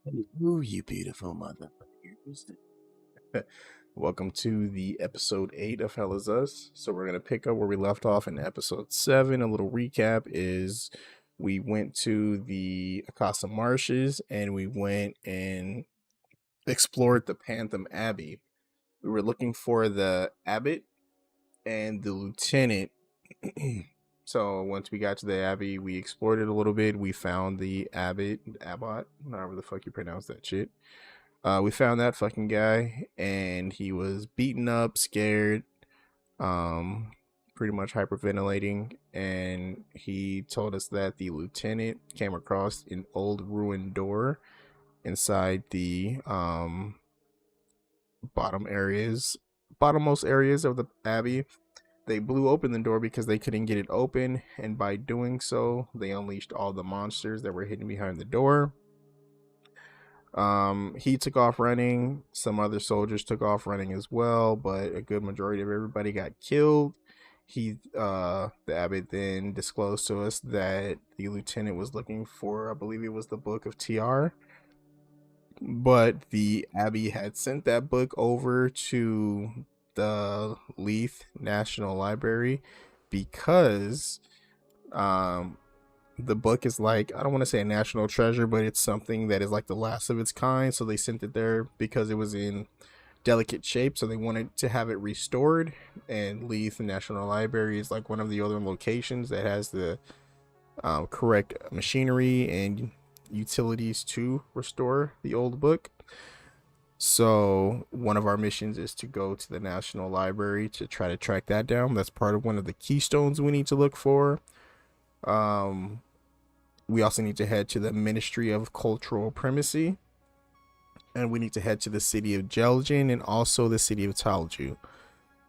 Hello, you beautiful motherfuckers. Welcome to the episode 8 of Hell Is Us. So we're going to pick up where we left off in episode 7. A little recap is we went to the Akasa Marshes and we went and explored the Panthem Abbey. We were looking for the abbot and the lieutenant. So once we got to the abbey, we explored it a little bit. We found the abbot, however the fuck you pronounce that shit. We found that fucking guy, and he was beaten up, scared, um, pretty much hyperventilating. And he told us that the lieutenant came across an old ruined door inside the bottommost areas of the abbey. They blew open the door because they couldn't get it open, and by doing so, they unleashed all the monsters that were hidden behind the door. He took off running. Some other soldiers took off running as well, but a good majority of everybody got killed. The abbot then disclosed to us that the lieutenant was looking for, I believe it was the Book of Teaar, but the abbey had sent that book over to the Lethe National Library because the book is like, I don't want to say a national treasure, but it's something that is like the last of its kind. So they sent it there because it was in delicate shape, so they wanted to have it restored. And Lethe National Library is like one of the other locations that has the correct machinery and utilities to restore the old book. So one of our missions is to go to the National Library to try to track that down. That's part of one of the keystones we need to look for. We also need to head to the Ministry of Cultural Primacy, and we need to head to the city of Jeljin and also the city of Talju.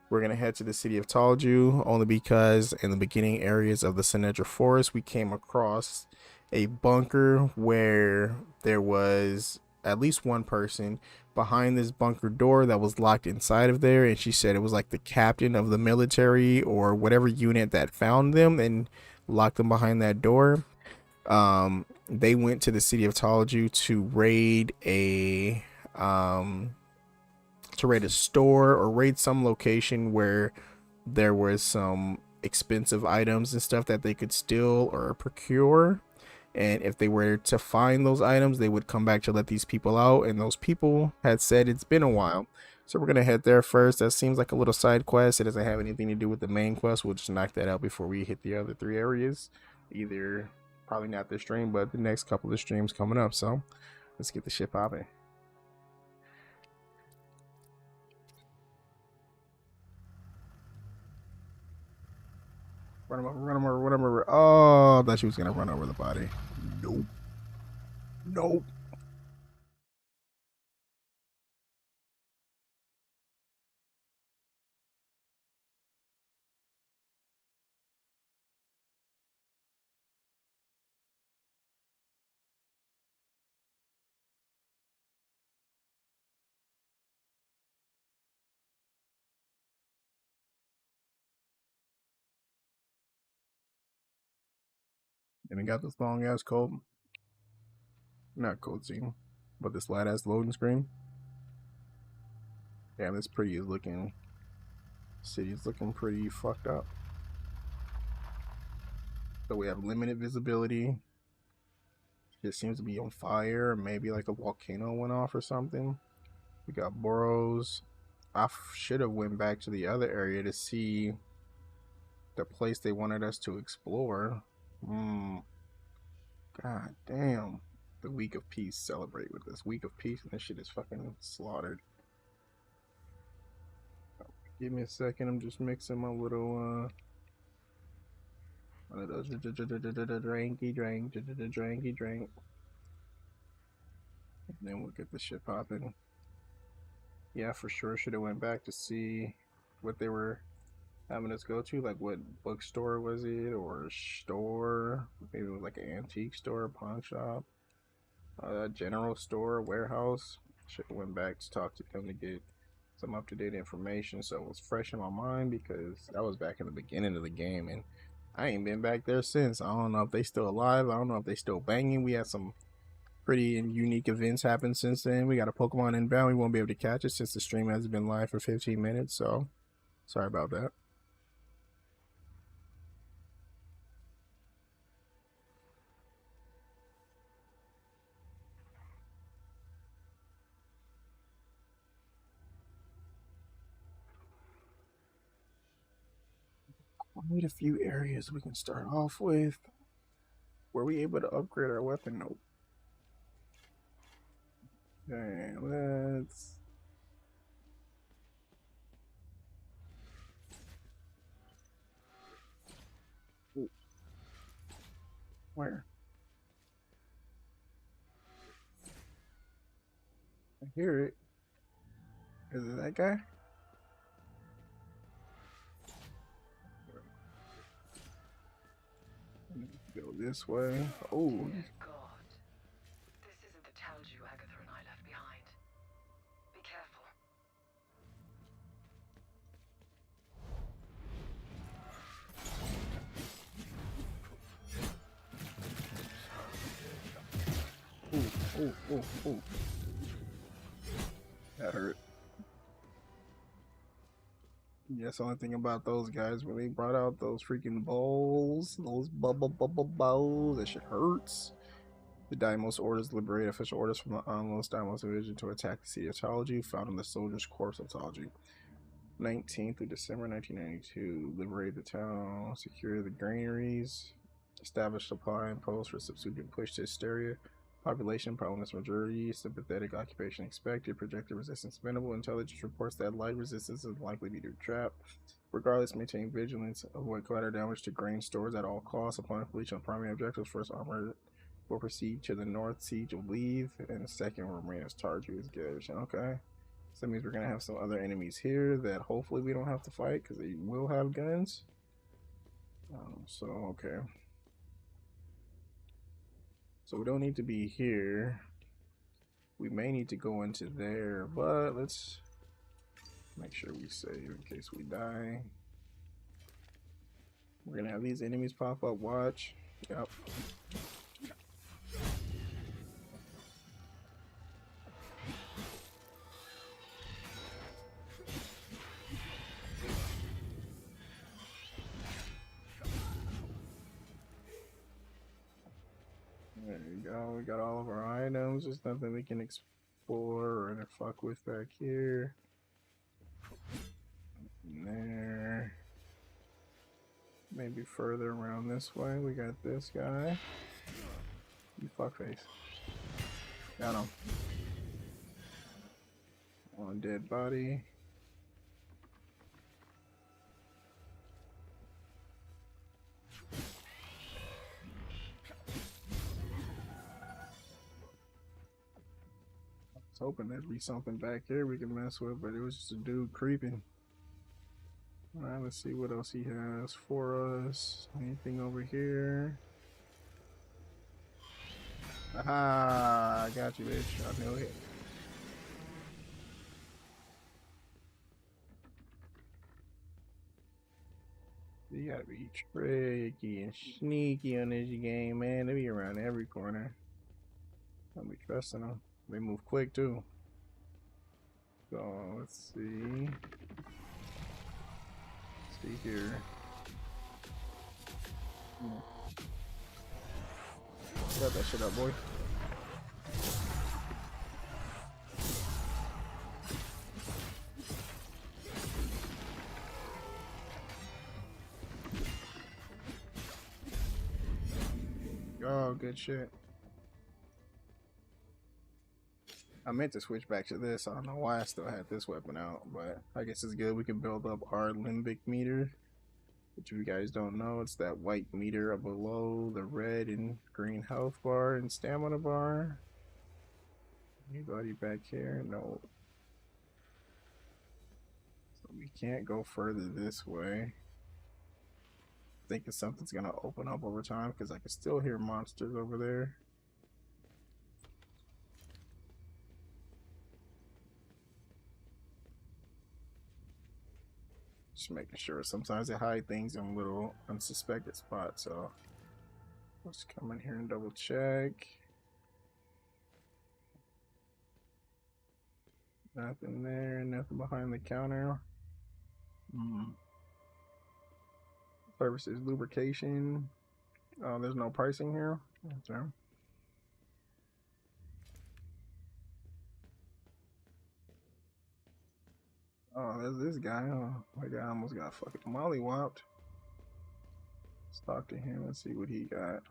We're going to head to the city of Talju only because in the beginning areas of the Sinedra Forest, we came across a bunker where there was at least one person behind this bunker door that was locked inside of there, and she said it was like the captain of the military or whatever unit that found them and locked them behind that door. They went to the city of Talju to raid a store or raid some location where there was some expensive items and stuff that they could steal or procure. And if they were to find those items, they would come back to let these people out. And those people had said it's been a while. So we're going to head there first. That seems like a little side quest. It doesn't have anything to do with the main quest. We'll just knock that out before we hit the other 3 areas. Either probably not this stream, but the next couple of streams coming up. So let's get the shit popping. Run him over. Oh, I thought she was going to run over the body. Nope. Nope. And we got this long ass code. Not code scene, but this light ass loading screen. Damn, this pretty is looking. City's looking pretty fucked up. So we have limited visibility. It seems to be on fire. Maybe like a volcano went off or something. We got burrows. I should have went back to the other area to see the place they wanted us to explore. God damn. The week of peace. Celebrate with this week of peace, and this shit is fucking slaughtered. Give me a second. I'm just mixing my little one of those dranky drink. And then we'll get the shit popping. Yeah, for sure. Should have went back to see what they were having us go to. Like, what bookstore was it, or store? Maybe it was like an antique store, pawn shop, general store, warehouse. Should have went back to talk to them to get some up-to-date information, so it was fresh in my mind because that was back in the beginning of the game, and I ain't been back there since. I don't know if they still alive. I don't know if they still banging. We had some pretty and unique events happened since then. We got a Pokemon inbound. We won't be able to catch it since the stream hasn't been live for 15 minutes, so sorry about that. Quite a few areas we can start off with. Were we able to upgrade our weapon? Nope. Okay, let's... Ooh. Where? I hear it. Is it that guy? Go this way. Oh. God. This isn't the Talju Agatha and I left behind. Be careful. Ooh. That hurt. Yes, the only thing about those guys when they brought out those freaking bowls, those bubble bowls, that shit hurts. The Deimos orders liberate official orders from the Onlos Deimos division to attack the city of Talju, found in the Soldier's Corpse of Talju. 19th of December 1992. Liberate the town, secure the granaries, establish supply and posts for subsequent push to hysteria. Population, problemless majority, sympathetic occupation expected, projected resistance minimal, intelligence reports that light resistance is likely to be trapped. Regardless, maintain vigilance, avoid collateral damage to grain stores at all costs. Upon completion of primary objectives, first armor will proceed to the north siege of Lethe, and the second will remain as Talju is garrison. Okay. So that means we're gonna have some other enemies here that hopefully we don't have to fight because they will have guns. Okay. So we don't need to be here. We may need to go into there, but let's make sure we save in case we die. We're gonna have these enemies pop up, watch. Yep. There you go, we got all of our items. There's nothing we can explore or fuck with back here. There. Maybe further around this way. We got this guy. You fuckface. Got him. On dead body. I was hoping there'd be something back here we can mess with, but it was just a dude creeping. Alright, let's see what else he has for us. Anything over here? Aha! I got you, bitch. I knew it. You gotta be tricky and sneaky on this game, man. They be around every corner. Don't be trusting them. They move quick too. So let's see. See here. Got that shit up, boy. Oh, good shit. I meant to switch back to this. I don't know why I still had this weapon out, but I guess it's good. We can build up our limbic meter, which if you guys don't know, it's that white meter below the red and green health bar and stamina bar. Anybody back here? No. So we can't go further this way. Thinking something's gonna open up over time because I can still hear monsters over there. Just making sure. Sometimes they hide things in little unsuspected spots, so let's come in here and double check. Nothing there, nothing behind the counter. Services, lubrication. Oh, there's no pricing here. Okay. Oh, there's this guy. Oh, my guy almost got fucking mollywopped. Let's talk to him and see what he got.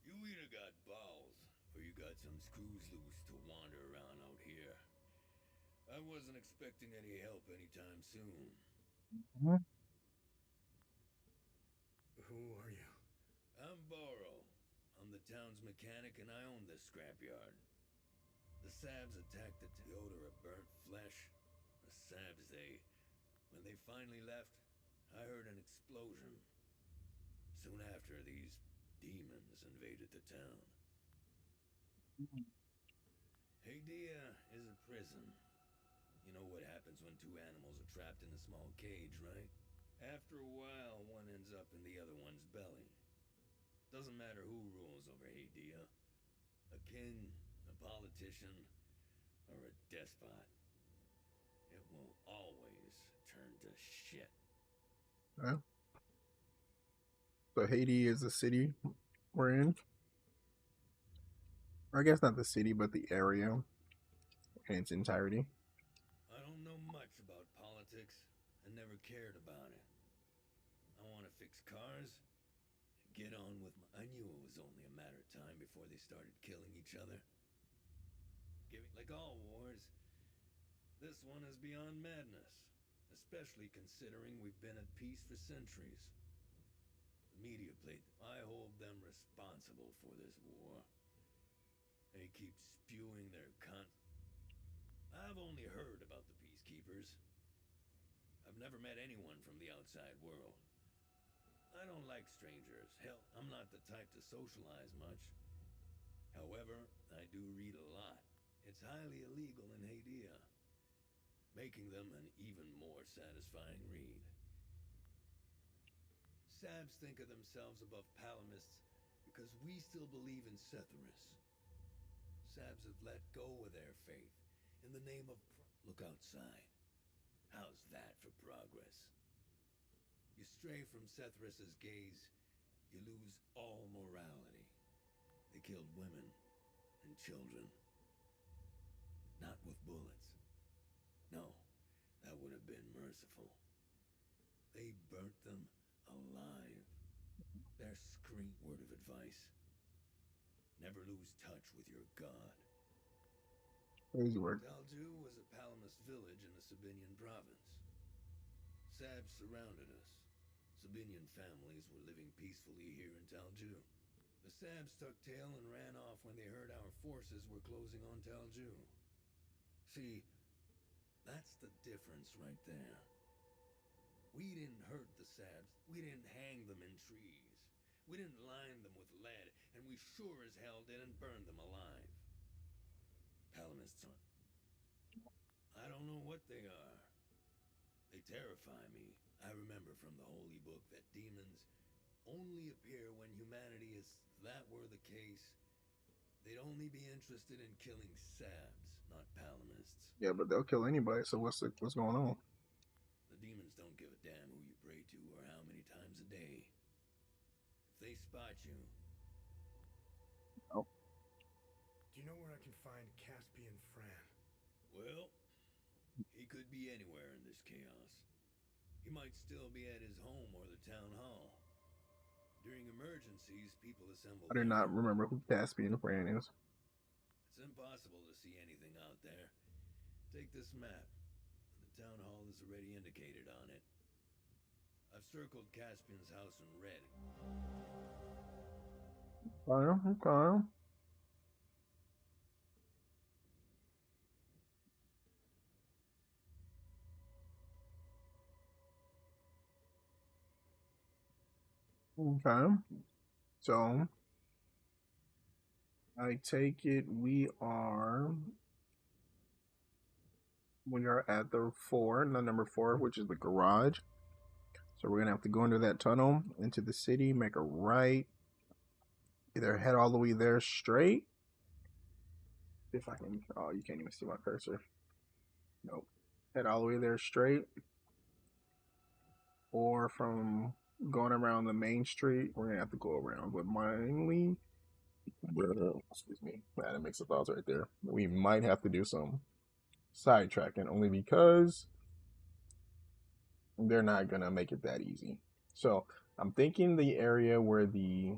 You either got balls, or you got some screws loose to wander around out here. I wasn't expecting any help anytime soon. Mhm. Who are you? I'm Borrow. I'm the town's mechanic and I own this scrapyard. The Sabs attacked the odor of burnt flesh. The Sabs, when they finally left, I heard an explosion. Soon after, these demons invaded the town. Hadia is a prison. You know what happens when two animals are trapped in a small cage, right? After a while, one ends up in the other one's belly. Doesn't matter who rules over Hadia. A king, a politician, or a despot. It will always turn to shit. Okay. So Haiti is the city we're in. Or I guess not the city, but the area in its entirety. I don't know much about politics and never cared about it. I want to fix cars and get on with my... I knew it was only a matter of time before they started killing each other. Like all wars, this one is beyond madness, especially considering we've been at peace for centuries. The media played... I hold them responsible for this war. They keep spewing their I've only heard about the peacekeepers. I've never met anyone from the outside world. I don't like strangers. Hell, I'm not the type to socialize much. However, I do read a lot. It's highly illegal in Hadia, making them an even more satisfying read. Sabs think of themselves above Palamists because we still believe in Setherus. Sabs have let go of their faith in the name of... Look outside. How's that for progress? You stray from Setherus's gaze, you lose all morality. They killed women and children. Not with bullets. No, that would have been merciful. They burnt them alive. Their scream word of advice: never lose touch with your god. Crazy work. Talju was a Palamist village in the Sabinian province. Sabs surrounded us. Sabinian families were living peacefully here in Talju. The Sabs tucked tail and ran off when they heard our forces were closing on Talju. See, that's the difference right there. We didn't hurt the Sabs. We didn't hang them in trees. We didn't line them with lead, and we sure as hell didn't burn them alive. Palamists aren't... I don't know what they are. They terrify me. I remember from the Holy Book that demons only appear when humanity is... If that were the case, they'd only be interested in killing Sabs, not Palamists. Yeah, but they'll kill anybody. So what's going on? The demons don't give a damn who you pray to or how many times a day. If they spot you... Oh. Do you know where I can find Caspian Fran? Well, he could be anywhere in this chaos. He might still be at his home or the town hall. During emergencies, people assemble... I do not remember who Caspian Fran is. It's impossible to see anything out there. Take this map. The town hall is already indicated on it. I've circled Caspian's house in red. Okay. Okay. So I take it we are at the number 4, which is the garage. So we're gonna have to go into that tunnel into the city, make a right, either head all the way there straight, If I can, oh, you can't even see my cursor. Nope. Head all the way there straight, or from going around the main street, we're gonna have to go around. But mainly, excuse me, that makes the thoughts right there. We might have to do some sidetracking only because they're not gonna make it that easy. So I'm thinking the area where the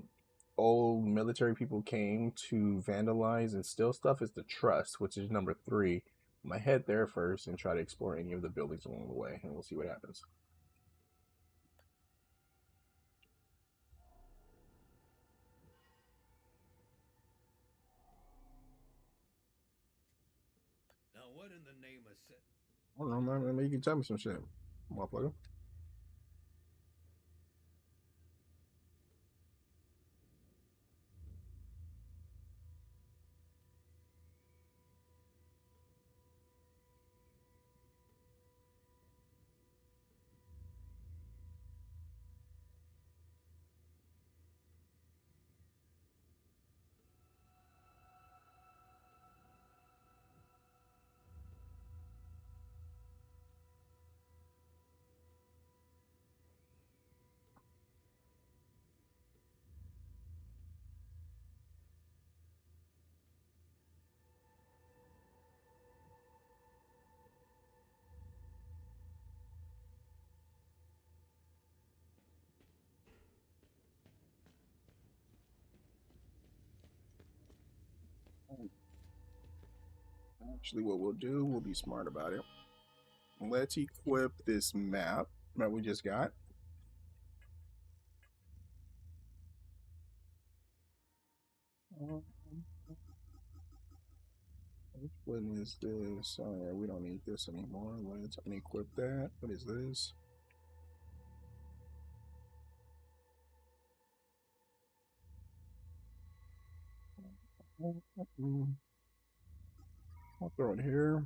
old military people came to vandalize and steal stuff is the Trust, which is number 3. I'm gonna head there first and try to explore any of the buildings along the way, and we'll see what happens. Now, what in the name of I don't know, man. Maybe you can tell me some shit, motherfucker. Actually, what we'll do, we'll be smart about it. Let's equip this map that we just got. Which one is this? Oh yeah, we don't need this anymore. Let's unequip that. What is this? I'll throw it here.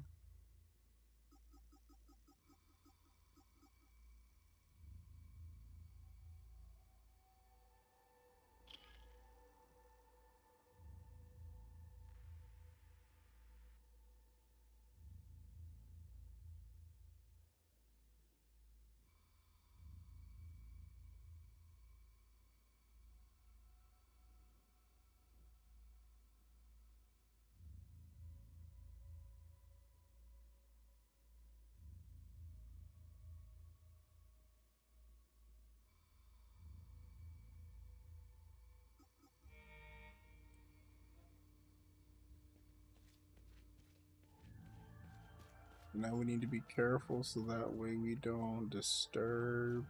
Now we need to be careful so that way we don't disturb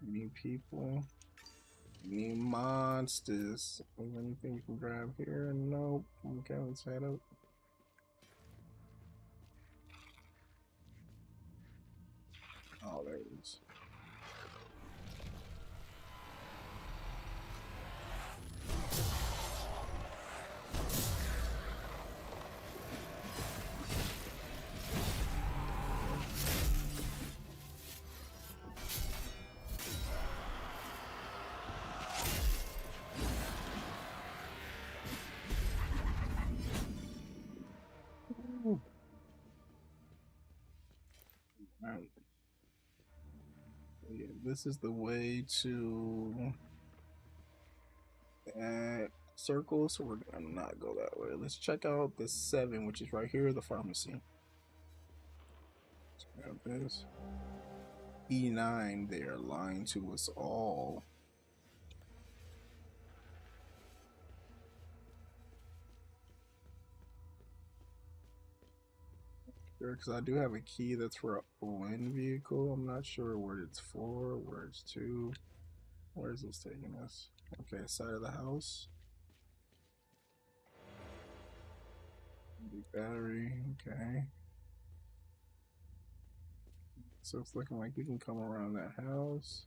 any people, any monsters. Is there anything you can grab here? Nope. Okay, let's head up. Oh, there it is. Right. Yeah, this is the way to circle, so we're gonna not go that way. Let's check out the 7, which is right here, the pharmacy. Let's grab this. E9, they are lying to us all. Because I do have a key that's for a wind vehicle. I'm not sure what it's for, where it's to. Where is this taking us? Okay, side of the house. Big battery, okay. So it's looking like you can come around that house.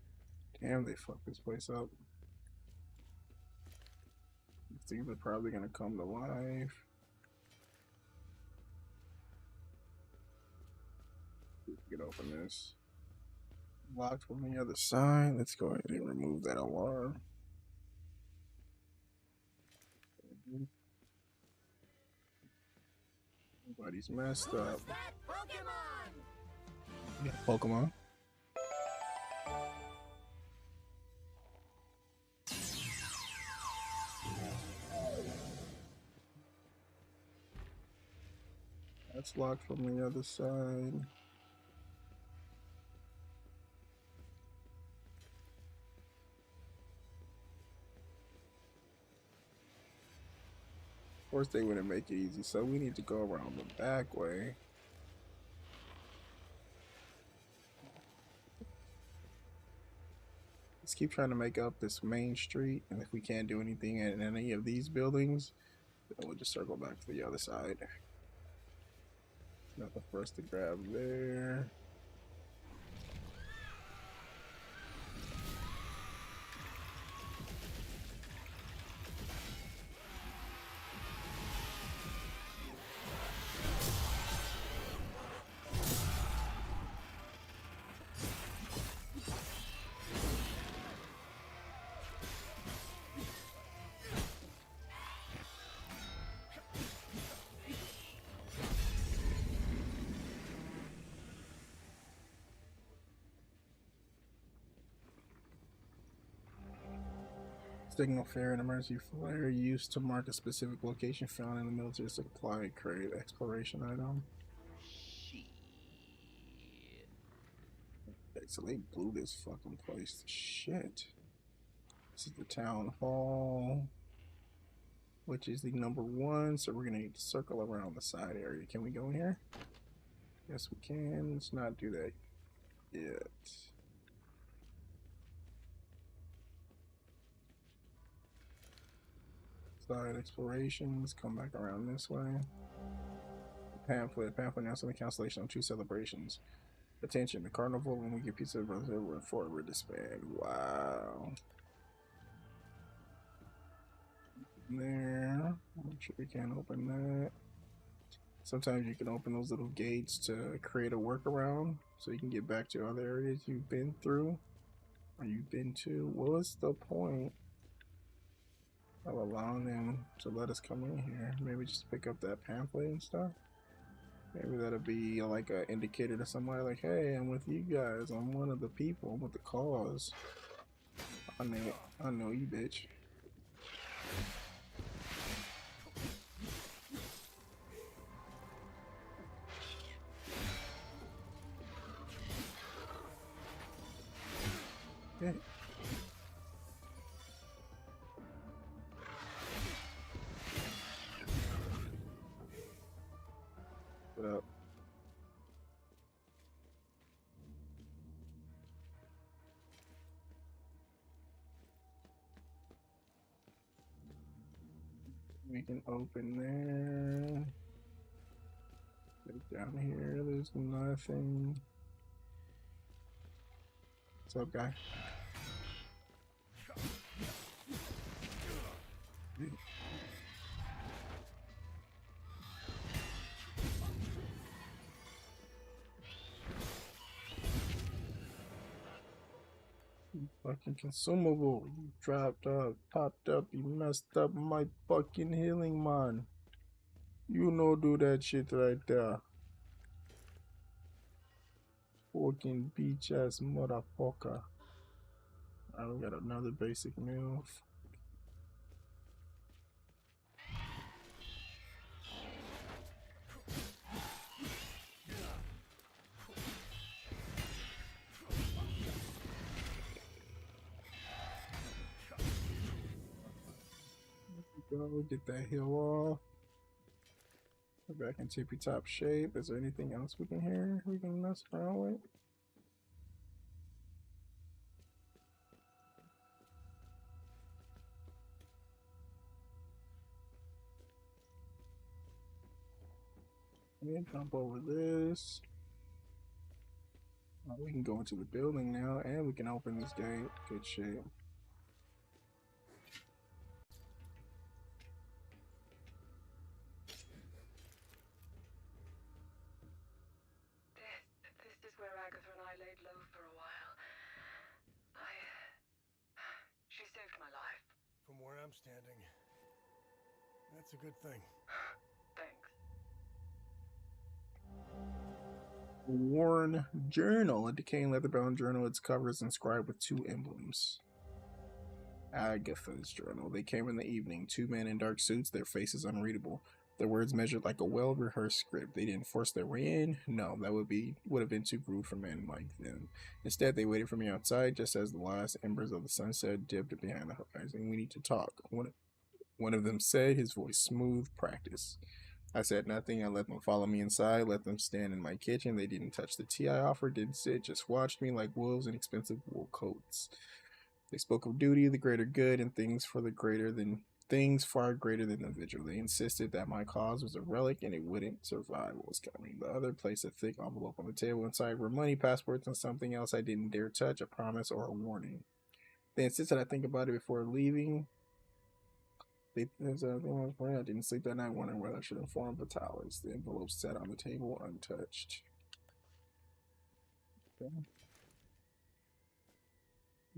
Damn, they fucked this place up. Things are probably gonna come to life. We can open this. Locked from the other side. Let's go ahead and remove that alarm. Everybody's messed up. That Pokemon! Yeah, Pokemon. That's locked from the other side. Of course, they wouldn't make it easy, so we need to go around the back way. Let's keep trying to make up this main street, and if we can't do anything in any of these buildings, then we'll just circle back to the other side. Nothing for us to grab there. Signal fare and emergency flare used to mark a specific location found in the military supply crate. Exploration item. Okay, so they blew this fucking place to shit. This is the town hall, which is the number 1. So we're gonna need to circle around the side area. Can we go in here? Yes, we can. Let's not do that yet. Side explorations, come back around this way. Pamphlet announcing the cancellation of 2 celebrations. Attention, the carnival when we get pizza were forever disband. Wow. There. Make sure we can't open that. Sometimes you can open those little gates to create a workaround so you can get back to other areas you've been through or you've been to. What's the point of allowing them to let us come in here? Maybe just pick up that pamphlet and stuff. Maybe that'll be like an indicator to somebody like, hey, I'm with you guys. I'm one of the people. I'm with the cause. I know you, bitch. Yeah. What up? We can open there. Get down here. There's nothing. What's up, guy? You fucking consumable. You dropped up, popped up, you messed up my fucking healing, man. You know do that shit right there. Fucking beach ass motherfucker. Alright, we got another basic meal. Go get that heal off. We're back in tippy top shape. Is there anything else we can hear? We can mess around with? Let me jump over this. Oh, we can go into the building now, and we can open this gate. Good shit. This is where Agatha and I laid low for a while. She saved my life. From where I'm standing, that's a good thing. Thanks. Worn journal. A decaying leather-bound journal. Its cover is inscribed with 2 emblems. Agatha's journal. They came in the evening. 2 men in dark suits, their faces unreadable. Their words measured like a well-rehearsed script. They didn't force their way in. No, that would have been too rude for men like them. Instead, they waited for me outside, just as the last embers of the sunset dipped behind the horizon. We need to talk. One of them said, his voice smooth. Practice. I said nothing. I let them follow me inside, let them stand in my kitchen. They didn't touch the tea I offered, didn't sit, just watched me like wolves in expensive wool coats. They spoke of duty, the greater good, and things far greater than the individual. They insisted that my cause was a relic and it wouldn't survive what was coming. The other placed a thick envelope on the table. Inside were money, passports, and something else I didn't dare touch, a promise or a warning. They insisted I think about it before leaving. I didn't sleep that night, wondering whether I should inform Vitalis. The envelope sat on the table untouched. Okay.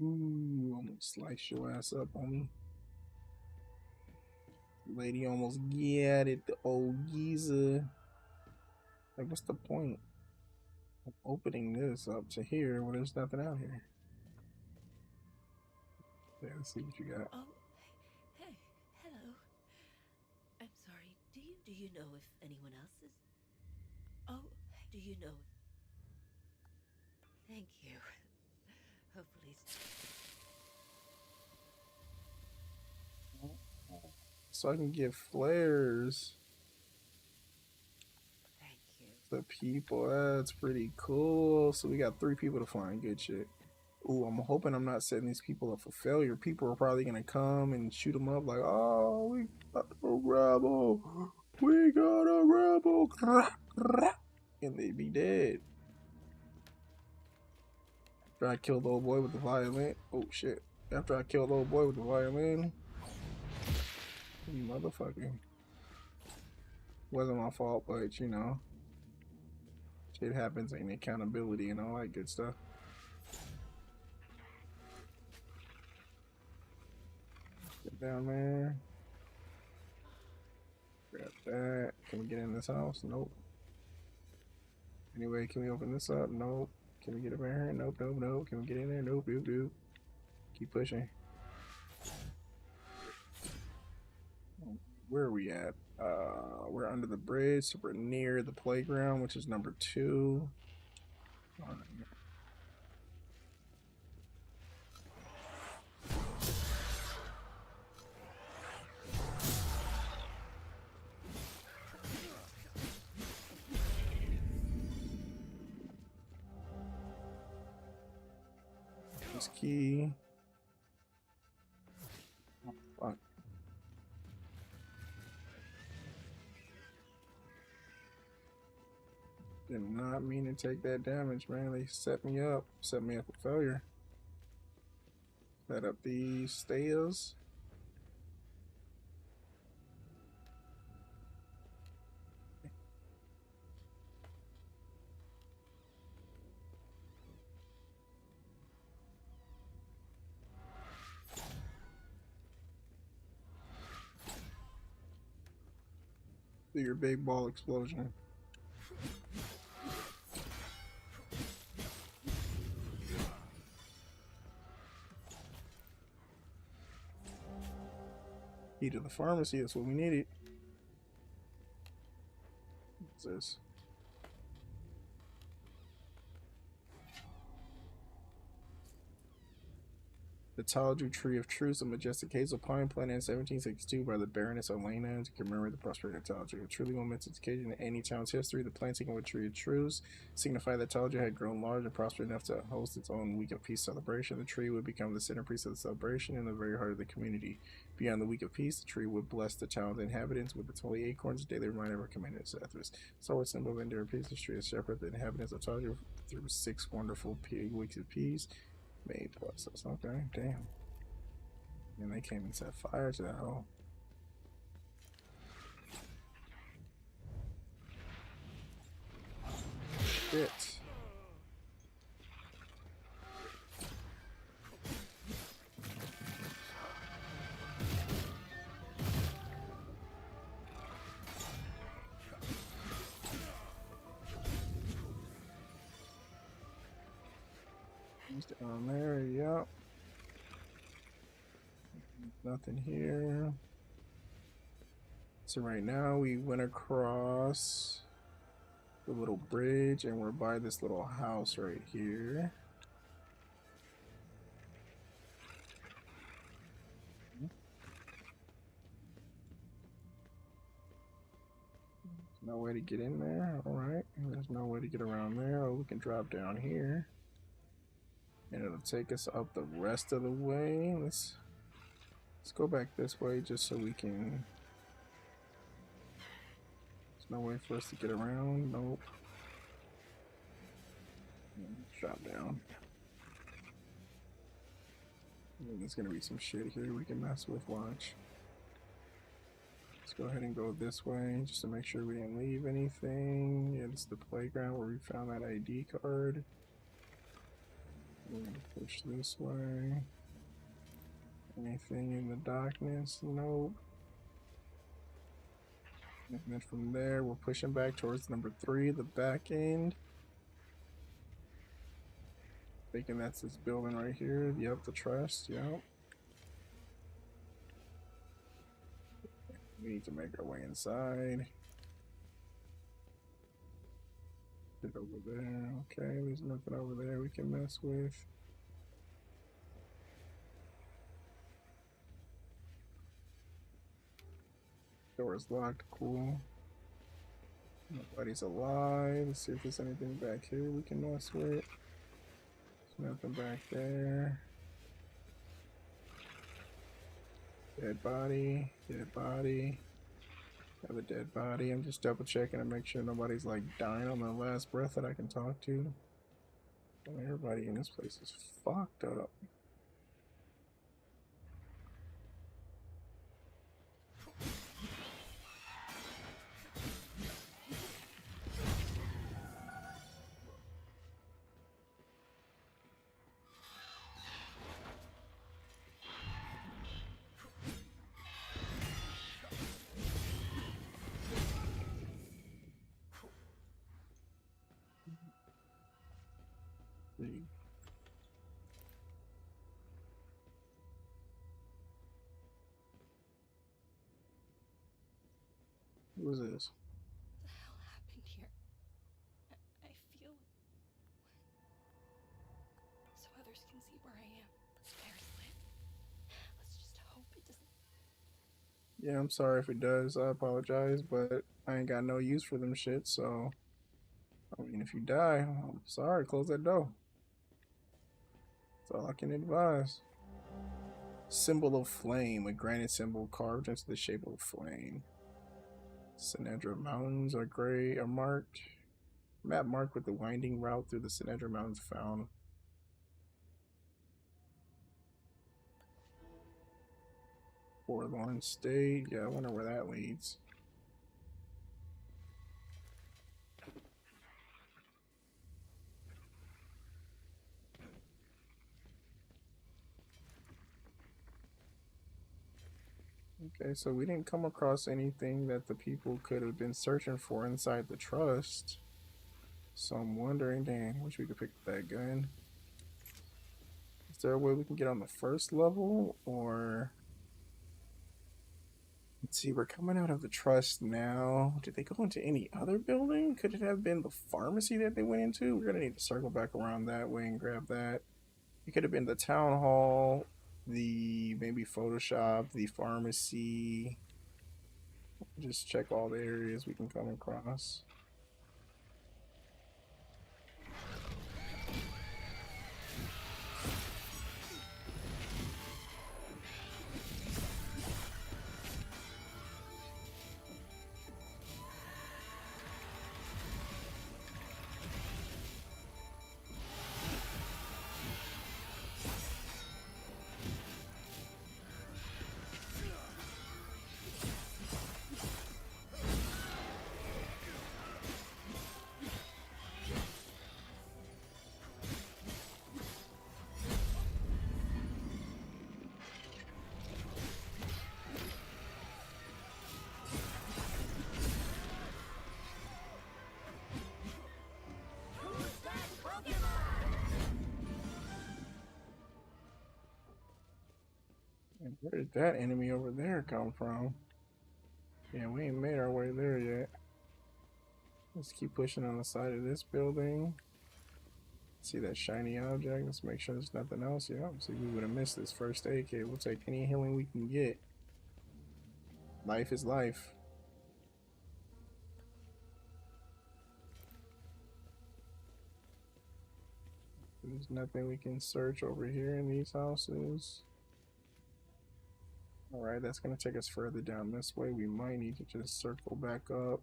Ooh, almost slice your ass up on me. Lady almost get it, the old geezer. Like, what's the point of opening this up to here when there's nothing out here? Yeah, let's see what you got. Oh, hey, hello. I'm sorry. Do you know if anyone else is? Oh, do you know? Thank you. Hopefully. So I can get flares. Thank you. The people, that's pretty cool. So we got 3 people to find. Good shit. Ooh, I'm hoping I'm not setting these people up for failure. People are probably gonna come and shoot them up like, oh, we got a rebel. We got a rebel. And they'd be dead. After I killed the old boy with the violin. Oh, shit. After I killed the old boy with the violin. You motherfucker. Wasn't my fault, but, you know. Shit happens, ain't accountability and all that good stuff. Get down there. Grab that. Can we get in this house? Nope. Anyway, can we open this up? Nope. Can we get up in here? Nope, nope, nope. Can we get in there? Nope, nope, nope. Keep pushing. Where are we at? We're under the bridge, so we're near the playground, which is number 2. This key. Oh, fuck. Did not mean to take that damage, man. They set me up for failure. Set up these stairs. Do your big ball explosion. Key to the pharmacy, that's what we needed. What's this? The Talju Tree of Truce, a majestic hazel pine planted in 1762 by the Baroness Elena to commemorate the prosperity of Talju. A truly momentous occasion in any town's history. The planting of a tree of truce signified that Talju had grown large and prospered enough to host its own Week of Peace celebration. The tree would become the centerpiece of the celebration in the very heart of the community. Beyond the Week of Peace, the tree would bless the town's inhabitants with its holy acorns, a daily reminder of our commitment to others. Stalwart symbol of enduring peace, the tree has shepherded the inhabitants of Talju through 6 wonderful weeks of peace. Made plus us, okay, damn. And they came and set fire to that hole. Shit. It's down there, yep. Nothing here. So right now we went across the little bridge and we're by this little house right here. No way to get in there. Alright. There's no way to get around there. Oh, we can drop down here. And it'll take us up the rest of the way. Let's go back this way just so we can. There's no way for us to get around. Nope. Drop down. There's gonna be some shit here we can mess with. Watch. Let's go ahead and go this way just to make sure we didn't leave anything. Yeah, it's the playground where we found that ID card. We're gonna push this way. Anything in the darkness? Nope. And then from there, we're pushing back towards number 3, the back end. Thinking that's this building right here. Yep, the trust. Yep. We need to make our way inside. Get over there. Okay, there's nothing over there we can mess with. Door is locked. Cool. Nobody's alive. Let's see if there's anything back here we can mess with. There's nothing back there. Dead body. Dead body. Have a dead body. I'm just double checking to make sure nobody's like dying on their last breath that I can talk to. Everybody in this place is fucked up. What was this? What the hell happened here? I feel it. So others can see where I am. The stairs lit. Let's just hope it doesn't. Yeah, I'm sorry if it does. I apologize, but I ain't got no use for them shit, so. I mean, if you die, I'm sorry, close that door. That's all I can advise. Symbol of flame, a granite symbol carved into the shape of a flame. Sinedra Mountains are marked. Map marked with the winding route through the Sinedra Mountains found. Forlorn State. Yeah, I wonder where that leads. Okay, so we didn't come across anything that the people could have been searching for inside the trust. So I'm wondering, dang, wish we could pick up that gun. Is there a way we can get on the first level, or... Let's see, we're coming out of the trust now. Did they go into any other building? Could it have been the pharmacy that they went into? We're gonna need to circle back around that way and grab that. It could have been the town hall, the maybe Photoshop, the pharmacy. Just check all the areas we can come across. Where did that enemy over there come from? Yeah, we ain't made our way there yet. Let's keep pushing on the side of this building. See that shiny object? Let's make sure there's nothing else. Yeah, see, we would have missed this first aid kit. We'll take any healing we can get. Life is life. There's nothing we can search over here in these houses. Alright, that's going to take us further down this way. We might need to just circle back up.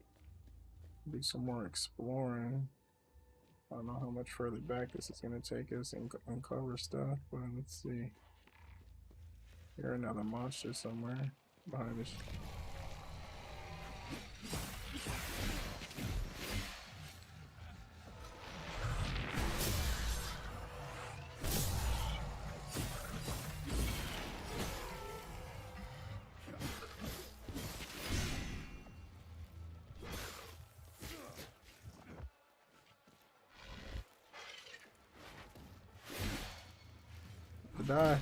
Do some more exploring. I don't know how much further back this is going to take us and uncover stuff, but let's see. Here's another monster somewhere behind us. Die.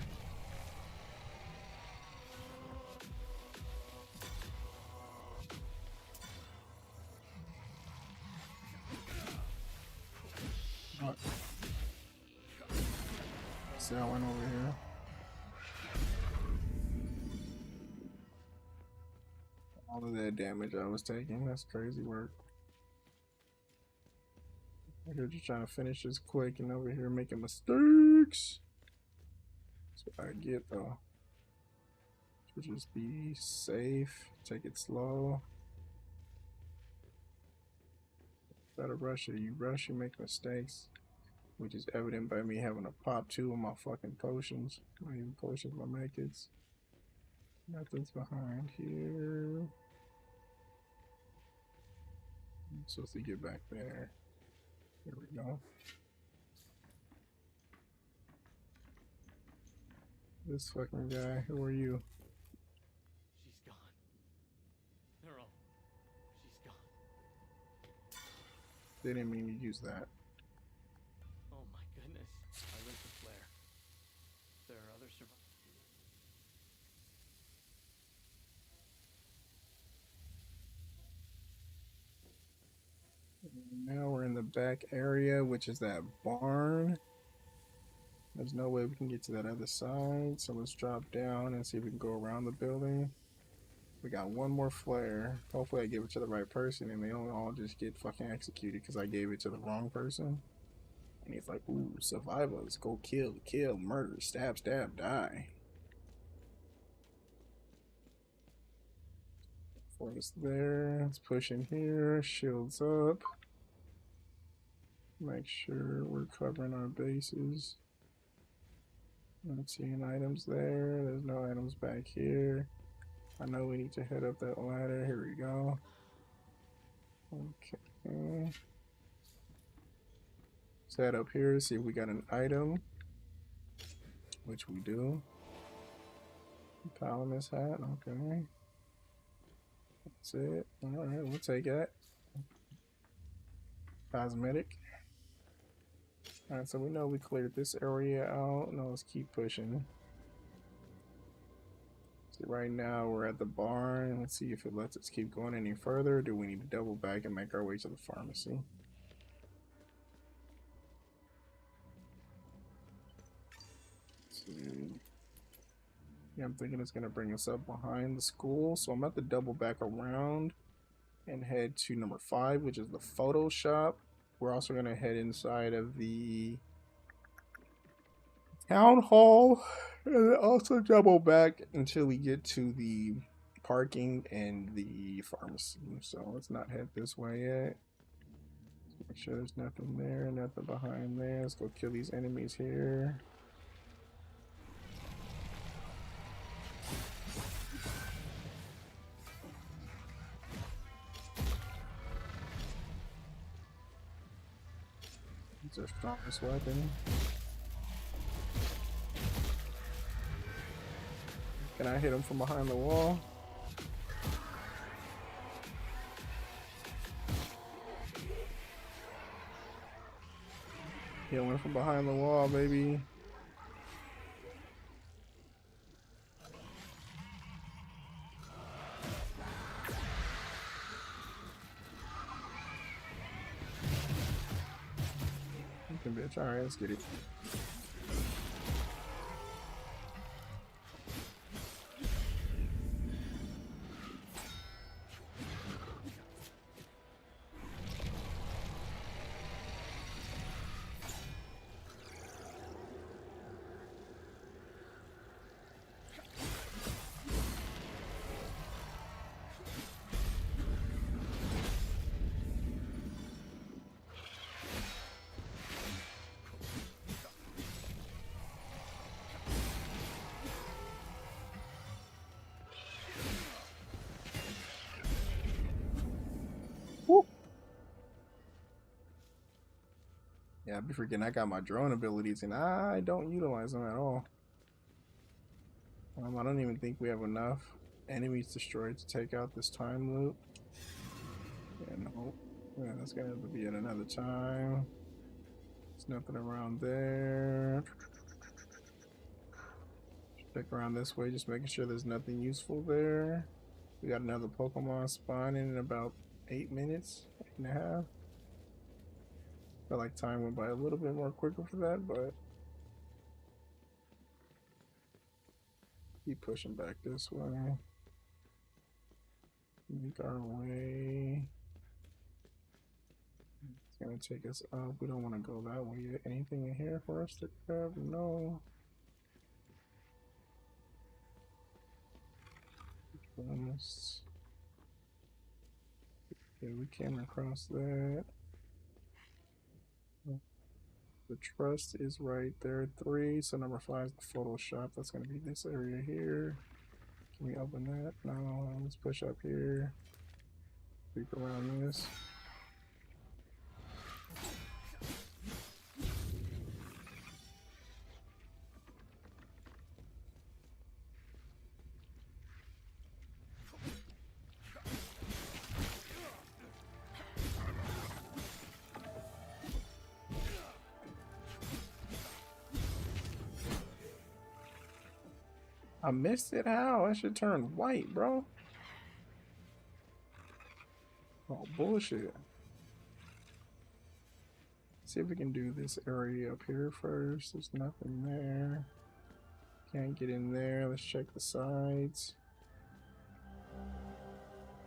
What? See that one over here. All of that damage I was taking, that's crazy work. We're just trying to finish this quick and over here making mistakes. That's what I get though. So just be safe, take it slow. Gotta rush it. You rush, you make mistakes, which is evident by me having to pop 2 of my fucking potions. Not even potions, my medkits. Nothing's behind here. I'm supposed to get back there. Here we go. This fucking guy, who are you? She's gone. Neural. She's gone. They didn't mean to use that. Oh my goodness. I lit the flare. There are other survivors. Now we're in the back area, which is that barn. There's no way we can get to that other side, so let's drop down and see if we can go around the building. We got one more flare. Hopefully I give it to the right person and they don't all just get fucking executed because I gave it to the wrong person. And he's like, ooh, survivors, go kill, kill, murder, stab, stab, die. Force there, let's push in here, shields up. Make sure we're covering our bases. Not seeing items there. There's no items back here. I know we need to head up that ladder. Here we go. Okay. Let's head up here, see if we got an item. Which we do. Paladin's hat, okay. That's it. Alright, we'll take that. Cosmetic. Alright, so we know we cleared this area out. Now let's keep pushing. So right now we're at the barn. Let's see if it lets us keep going any further. Do we need to double back and make our way to the pharmacy? Let's see. Yeah, I'm thinking it's going to bring us up behind the school. So I'm about to double back around and head to number 5, which is the photo shop. We're also going to head inside of the town hall and also double back until we get to the parking and the pharmacy. So let's not head this way yet. Make sure there's nothing there, nothing behind there. Let's go kill these enemies here. It's our strongest weapon. Can I hit him from behind the wall? Hit one from behind the wall, baby. fucking bitch. Alright, let's get it. Yeah, I be forgetting I got my drone abilities and I don't utilize them at all. I don't even think we have enough enemies destroyed to take out this time loop. Yeah, no. Yeah, that's gonna have to be at another time. There's nothing around there. Check around this way, just making sure there's nothing useful there. We got another Pokemon spawning in about 8 minutes, 8.5. Felt like time went by a little bit more quicker for that, but keep pushing back this way. Make our way. It's gonna take us up. We don't want to go that way yet. Anything in here for us to grab? No. Almost. Okay, we came across that. The trust is right there, 3. So number 5 is the photo shop. That's gonna be this area here. Can we open that? No. Let's push up here. Creep around this. I missed it. How? That should turn white, bro. Oh, bullshit. See if we can do this area up here first. There's nothing there. Can't get in there. Let's check the sides.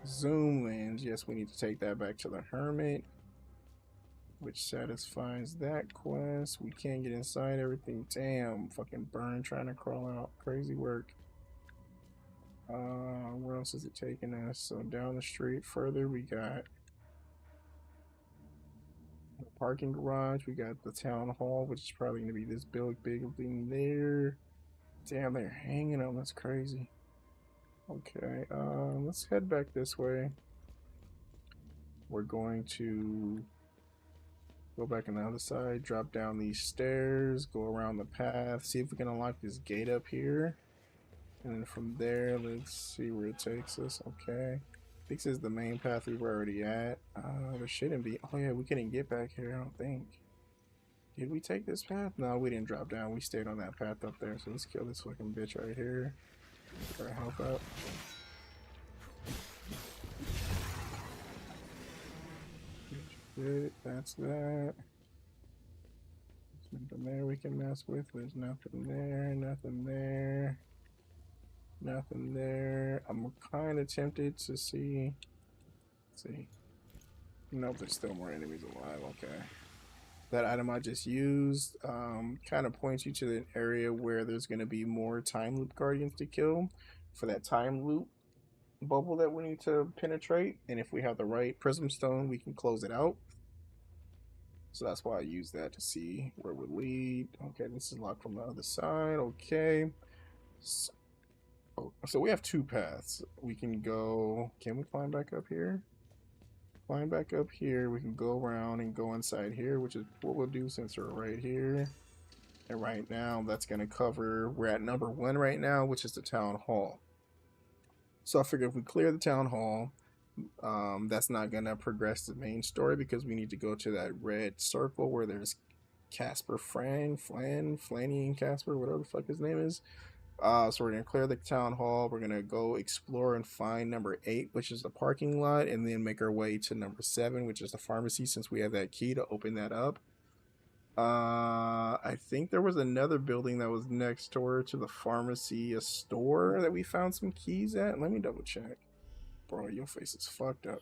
Zoom lens. Yes, we need to take that back to the hermit, which satisfies that quest. We can't get inside everything. Damn, fucking burn trying to crawl out. Crazy work. Where else is it taking us? So down the street further, we got the parking garage. We got the town hall, which is probably going to be this big thing there. Damn, they're hanging them. That's crazy. Okay, let's head back this way. We're going to go back on the other side, drop down these stairs, go around the path, see if we can unlock this gate up here. And then from there, let's see where it takes us. Okay. This is the main path we were already at. There shouldn't be. Oh, yeah, we couldn't get back here, I don't think. Did we take this path? No, we didn't drop down. We stayed on that path up there. So let's kill this fucking bitch right here. Get our health up. Good. That's that. There's nothing there we can mess with. There's nothing there. Nothing there. Nothing there. I'm kind of tempted to see. Let's see. Nope, there's still more enemies alive. Okay. That item I just used kind of points you to an area where there's going to be more time loop guardians to kill for that time loop bubble that we need to penetrate. And if we have the right prism stone, we can close it out. So that's why I use that to see where it would lead. Okay, this is locked from the other side. Okay. So we have 2 paths. We can go. Can we climb back up here? Climb back up here. We can go around and go inside here, which is what we'll do since we're right here. And right now, that's going to cover. We're at number 1 right now, which is the town hall. So I figure if we clear the town hall, that's not going to progress the main story because we need to go to that red circle where there's Casper Flanny and Casper, whatever the fuck his name is. So we're going to clear the town hall. We're going to go explore and find number 8, which is the parking lot, and then make our way to number 7, which is the pharmacy, since we have that key to open that up. I think there was another building that was next door to the pharmacy, a store that we found some keys at. Let me double check. Bro, your face is fucked up.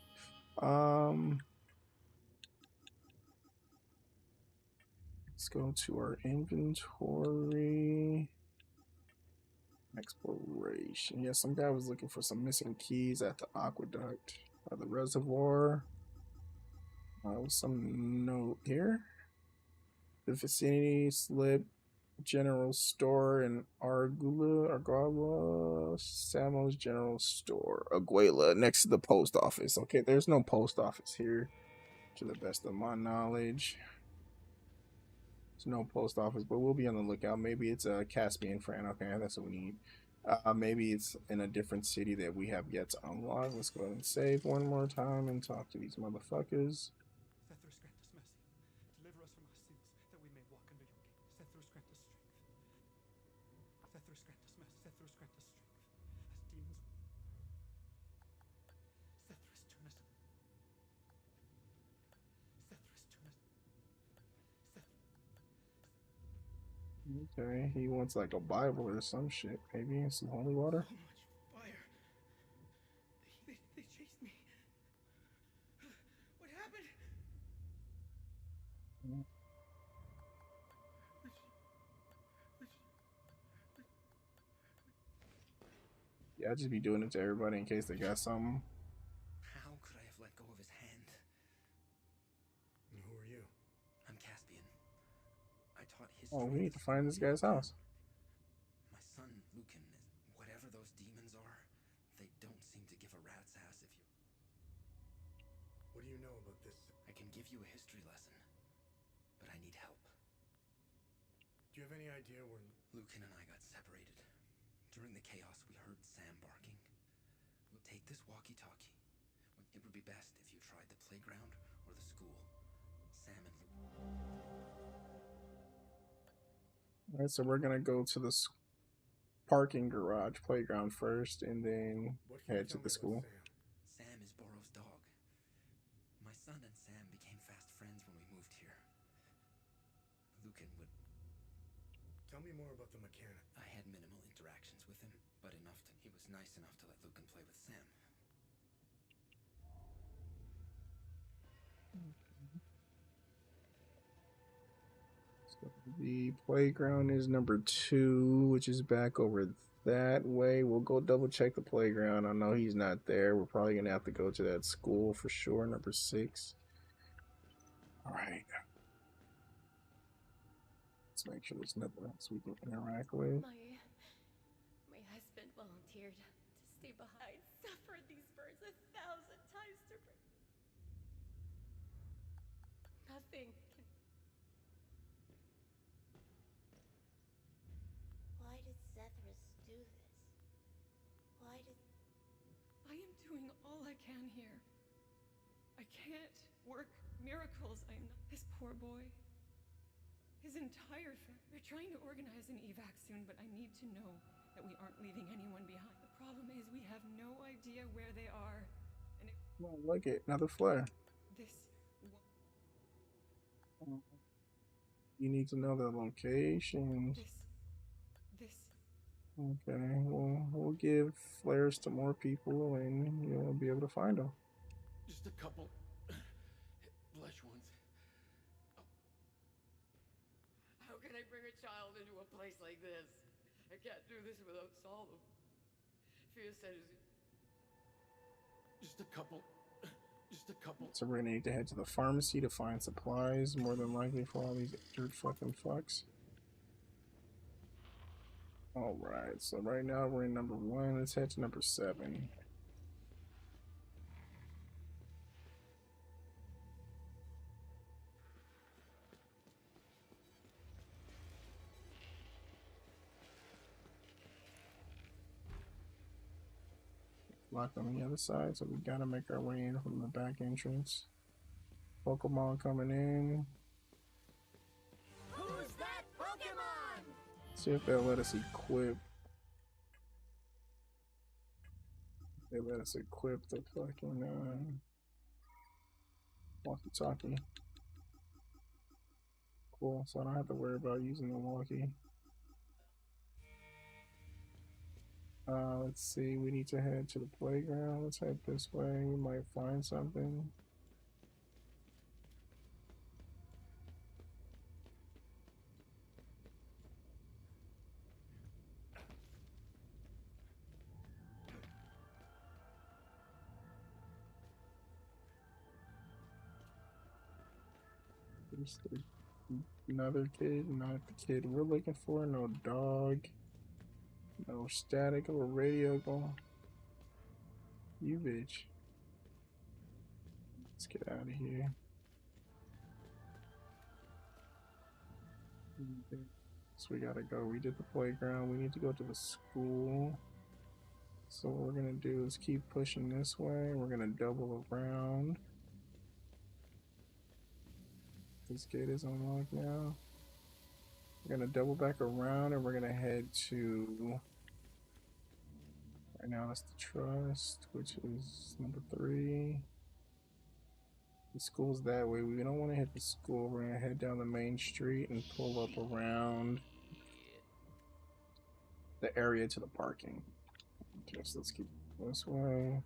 Let's go to our inventory. Exploration. Yeah, some guy was looking for some missing keys at the aqueduct or the reservoir. Some note here. The vicinity slip, general store in Argula, Samo's general store, Aguila, next to the post office. Okay, there's no post office here, to the best of my knowledge. There's no post office, but we'll be on the lookout. Maybe it's a Caspian friend. Okay, that's what we need. Maybe it's in a different city that we have yet to unlock. Let's go ahead and save one more time and talk to these motherfuckers. Sethros, grant us mercy. Deliver us from our sins, that we may walk under your gate. Sethros, grant us strength. Sethros, grant us mercy. Sethros, grant us strength. As demons. Sethros, turn us. Sethros, turn us. Okay, he wants like a Bible or some shit. Maybe some holy water. So much fire. They chased me. What happened? Yeah, I'd just be doing it to everybody in case they got something. How could I have let go of his hand? And who are you? I'm Caspian. I taught history. Oh, we need to find this guy's house. My son, Lucan, is whatever those demons are. They don't seem to give a rat's ass if you... What do you know about this? I can give you a history lesson, but I need help. Do you have any idea where... Lucan and I got separated. During the chaos, we heard Sam barking. Take this walkie-talkie. It would be best if you tried the playground or the school. Sam and Lucan. Alright, so we're gonna go to the parking garage playground first and then head to the school. Sam is Borrow's dog. My son and Sam became fast friends when we moved here. Lucan would... Tell me more about the mechanic. I had minimal interactions with him, but enough to... He was nice enough to let Lucan play with Sam. So the playground is number 2, which is back over that way. We'll go double check the playground. I know he's not there. We're probably gonna have to go to that school for sure, number 6. Alright. Let's make sure there's nothing else we can interact with. My husband volunteered to stay behind. I suffered these birds 1,000 times to bring. Nothing can. Why did Sethros do this? Why did... I am doing all I can here. I can't work miracles. I'm not. This poor boy. His entire family. We're trying to organize an evac soon, but I need to know that we aren't leaving anyone behind. The problem is we have no idea where they are. And it... Oh, look it, another flare. This... You need to know the locations. This... Okay, well, we'll give flares to more people and you'll be able to find them. Just a couple flesh ones. How can I bring a child into a place like this? I can't do this without Solomon. Fia said Just a couple. So we're gonna need to head to the pharmacy to find supplies, more than likely for all these dirt fucking fucks. Alright, so right now we're in number 1. Let's head to number 7. Locked on the other side, so we gotta make our way in from the back entrance. Pokemon coming in. Who's that Pokemon? See if they'll let us equip. They let us equip the fucking walkie-talkie. people, so I don't have to worry about using the walkie. Let's see, we need to head to the playground. Let's head this way. We might find something. There's another kid, not the kid we're looking for. No dog. No static or radio going. You bitch. Let's get out of here. So we gotta go. We did the playground. We need to go to the school. So what we're gonna do is keep pushing this way. We're gonna double around. This gate is unlocked now. We're gonna double back around and we're gonna head to, right now it's the trust, which is number 3. The school's that way. We don't want to hit the school. We're gonna head down the main street and pull up around the area to the parking. Okay, so let's keep this way.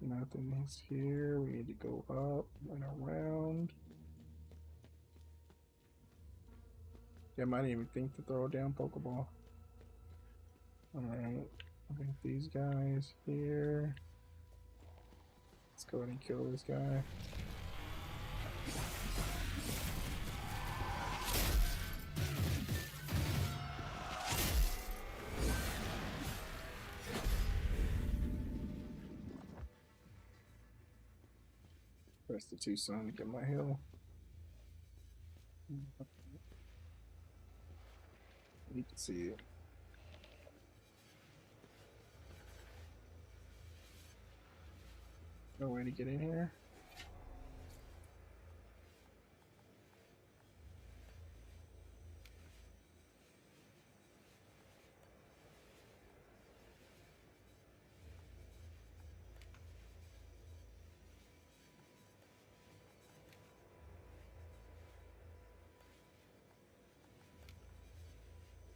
Nothing is here. We need to go up and around. Yeah, I might even think to throw down Pokeball. Alright, I think these guys here. Let's go ahead and kill this guy. Press the 2 sun to get my heal. Need to see it. No way to get in here.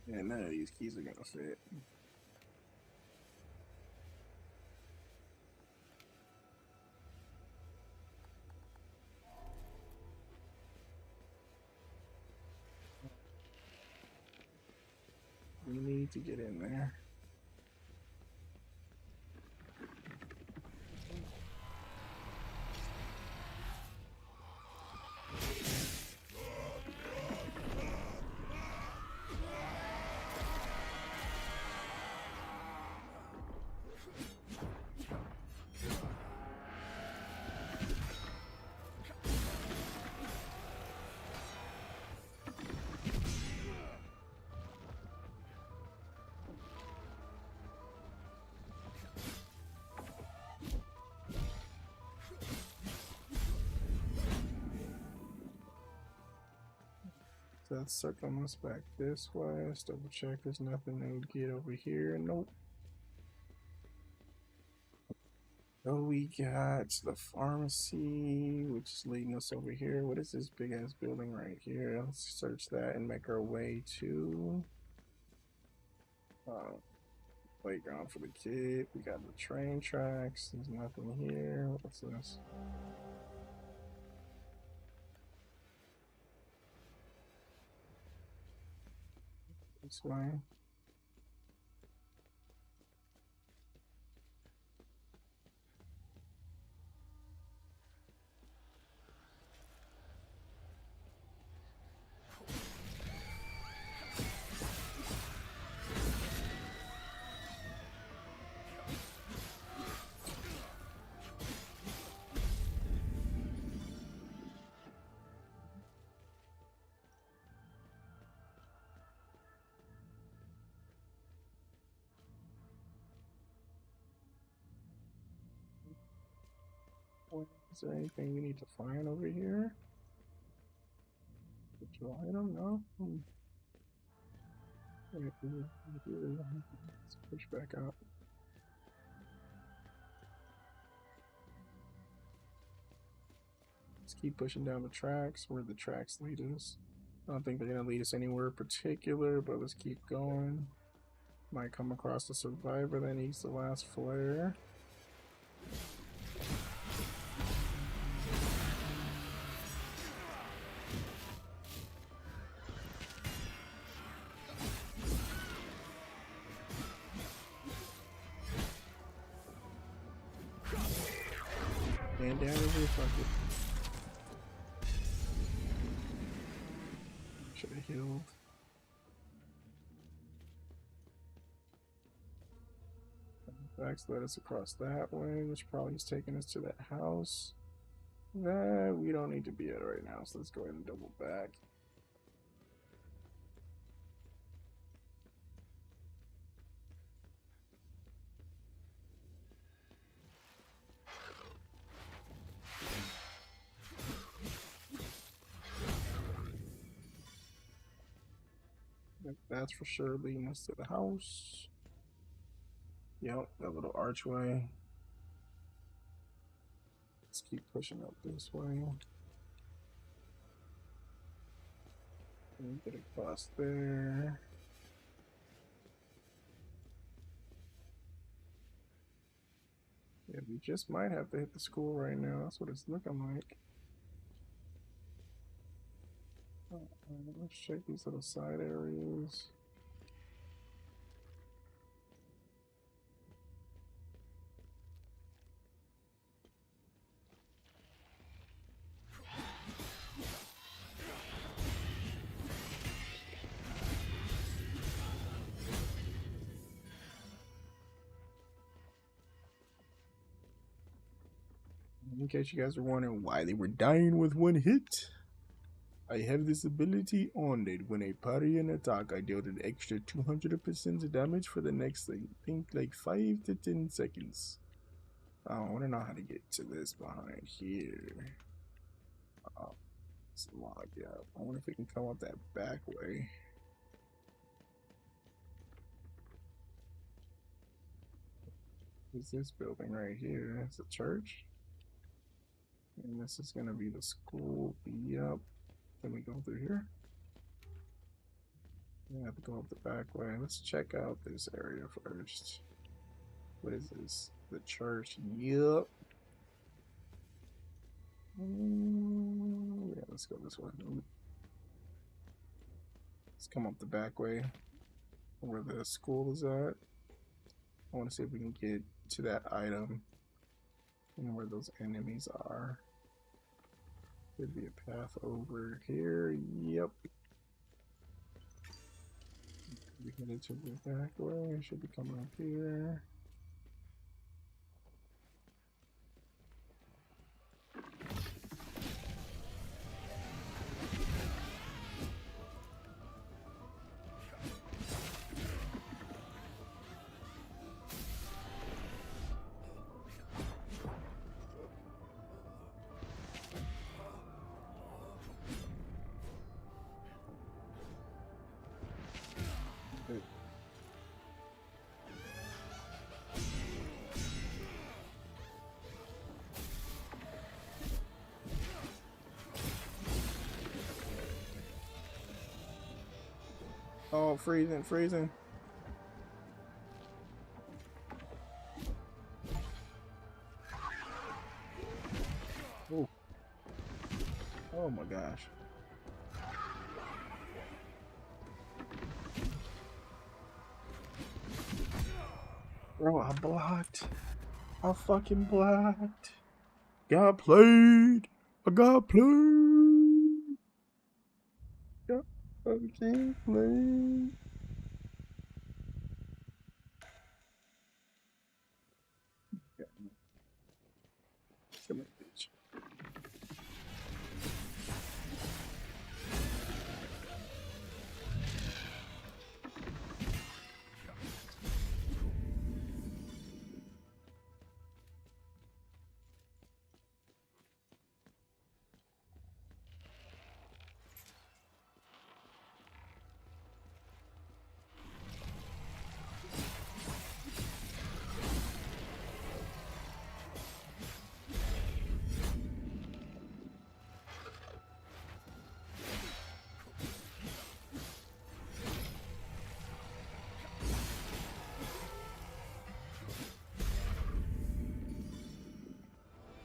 Yeah, none of these keys are gonna fit. We need to get in there. So let's circle us back this way. Let's double check there's nothing to get over here. Nope. So we got the pharmacy, which is leading us over here. What is this big ass building right here? Let's search that and make our way to playground for the kid. We got the train tracks. There's nothing here. What's this? This way. Is there anything we need to find over here? Digital item? No? Let's push back out. Let's keep pushing down the tracks where the tracks lead us. I don't think they're gonna lead us anywhere particular, but let's keep going. Might come across a survivor that needs the last flare. And down every fucking. Should have healed. Facts led us across that way, which probably is taking us to that house. That we don't need to be at right now, so let's go ahead and double back. That's for sure leading us to the house. Yep, that little archway. Let's keep pushing up this way. And get across there. Yeah, we just might have to hit the school right now. That's what it's looking like. Let's check these little side areas. In case you guys are wondering why they were dying with one hit, I have this ability on it. When I parry an attack, I deal an extra 200% damage for the next, I think, like 5 to 10 seconds. I want to know how to get to this behind here. It's locked up. I wonder if we can come up that back way. Is this building right here? It's a church. And this is going to be the school. Yep. Can we go through here? We have to go up the back way. Let's check out this area first. What is this? The church. Yep. Yeah, let's go this way. Let's come up the back way where the school is at. I want to see if we can get to that item and where those enemies are. Could be a path over here. Yep. We headed to the back way. Should be coming up here. Oh, freezing, freezing. Oh. Oh my gosh. Bro, I blocked. I fucking blocked. Got played. I got played. Got fucking played. Come here, bitch.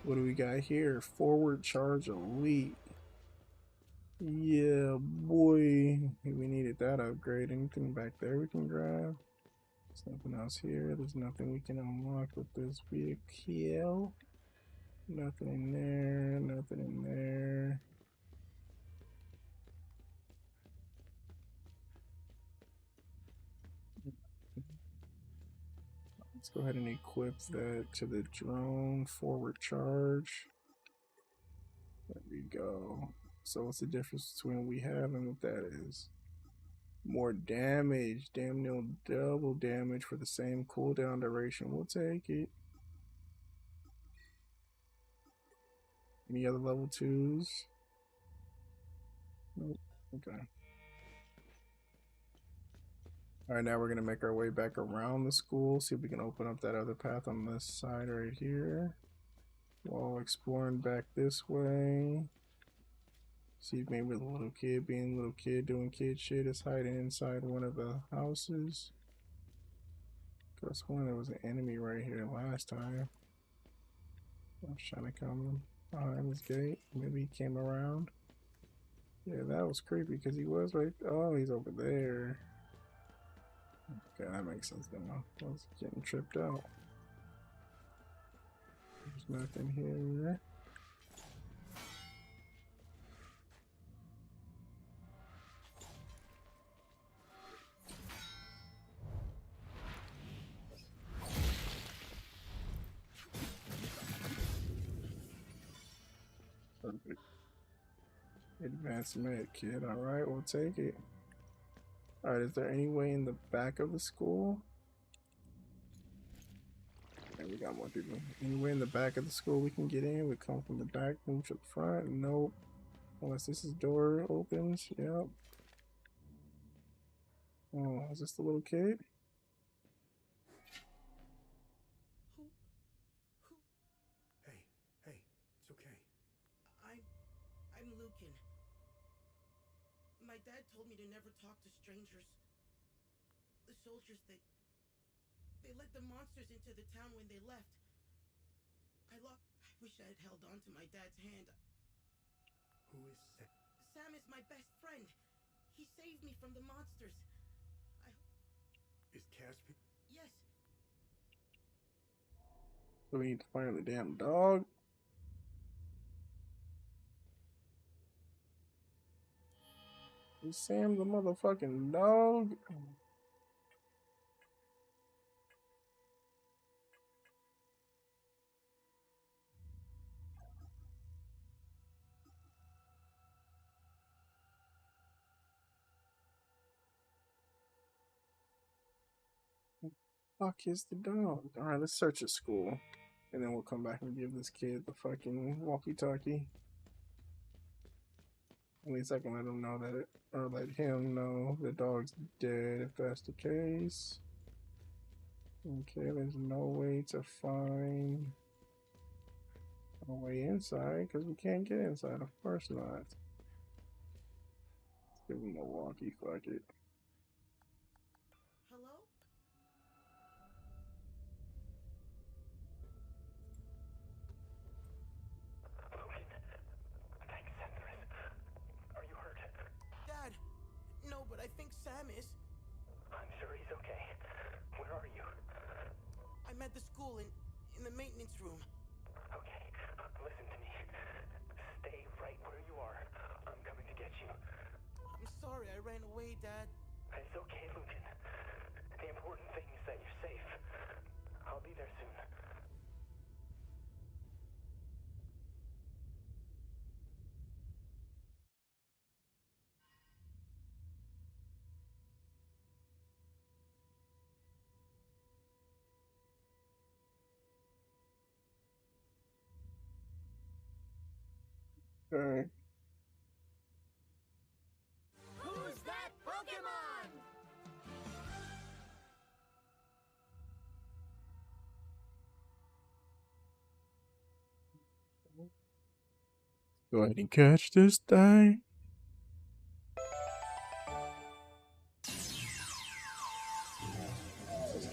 What do we got here? Forward charge elite. Yeah, boy. We needed that upgrade. Anything back there we can grab? There's nothing else here. There's nothing we can unlock with this vehicle. Nothing in there. Nothing in there. Let's go ahead and equip that to the drone. Forward charge. There we go. So what's the difference between what we have and what that is? More damage. Damn near double damage for the same cooldown duration. We'll take it. Any other level 2s? Nope. Okay. Alright, now we're going to make our way back around the school. See if we can open up that other path on this side right here. While exploring back this way. See if maybe the little kid being a little kid doing kid shit is hiding inside one of the houses. Cause one there was an enemy right here last time. I was trying to come behind this gate. Maybe he came around. Yeah, that was creepy because he was right. Oh, he's over there. Okay, that makes sense now. I was getting tripped out. There's nothing here. Perfect. Advanced med kit. Alright, we'll take it. Alright, is there any way in the back of the school? Yeah, we got more people. Any way in the back of the school we can get in? We come from the back, move to the front? Nope. Unless this is door opens. Yep. Oh, is this the little kid? Hey, it's okay. I'm Lucan. My dad told me to never talk to strangers. The soldiers, they let the monsters into the town when they left. I wish I had held on to my dad's hand. Who is Sam? Sam is my best friend. He saved me from the monsters. Is Casper? Yes. So we need to find the damn dog. Is Sam the motherfucking dog? Fuck is the dog? Alright, let's search a school. And then we'll come back and give this kid the fucking walkie-talkie. At least I can let him know that it, or let him know the dog's dead if that's the case. Okay, there's no way to find a way inside because we can't get inside. Of course not. Let's give him a walkie, fuck it. Hello? Thanks, Zephyrus. Are you hurt? Dad! No, but I think Sam is. I'm sure he's okay. Where are you? I'm at the school in the maintenance room. Okay, listen to me. Stay right where you are. I'm coming to get you. I'm sorry I ran away, Dad. It's okay, Lucan. The important thing is that you're safe. I'll be there soon. Alright. Who's that Pokemon? Go ahead and catch this thing. This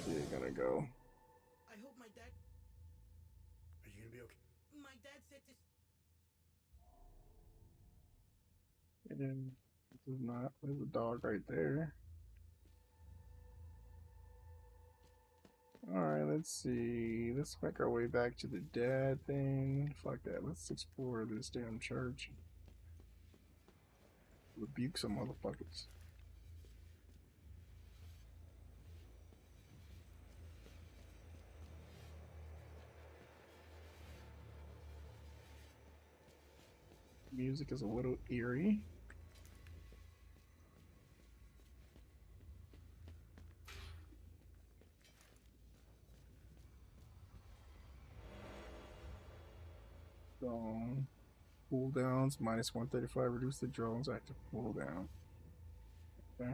kid gonna go. I hope my dad. Are you gonna be okay? My dad said to... And this is not. There's a dog right there. Alright, let's see. Let's make our way back to the dad thing. Fuck that. Let's explore this damn church. Rebuke some motherfuckers. Music is a little eerie. Cooldowns minus 135. Reduce the drone's active cooldown. Okay.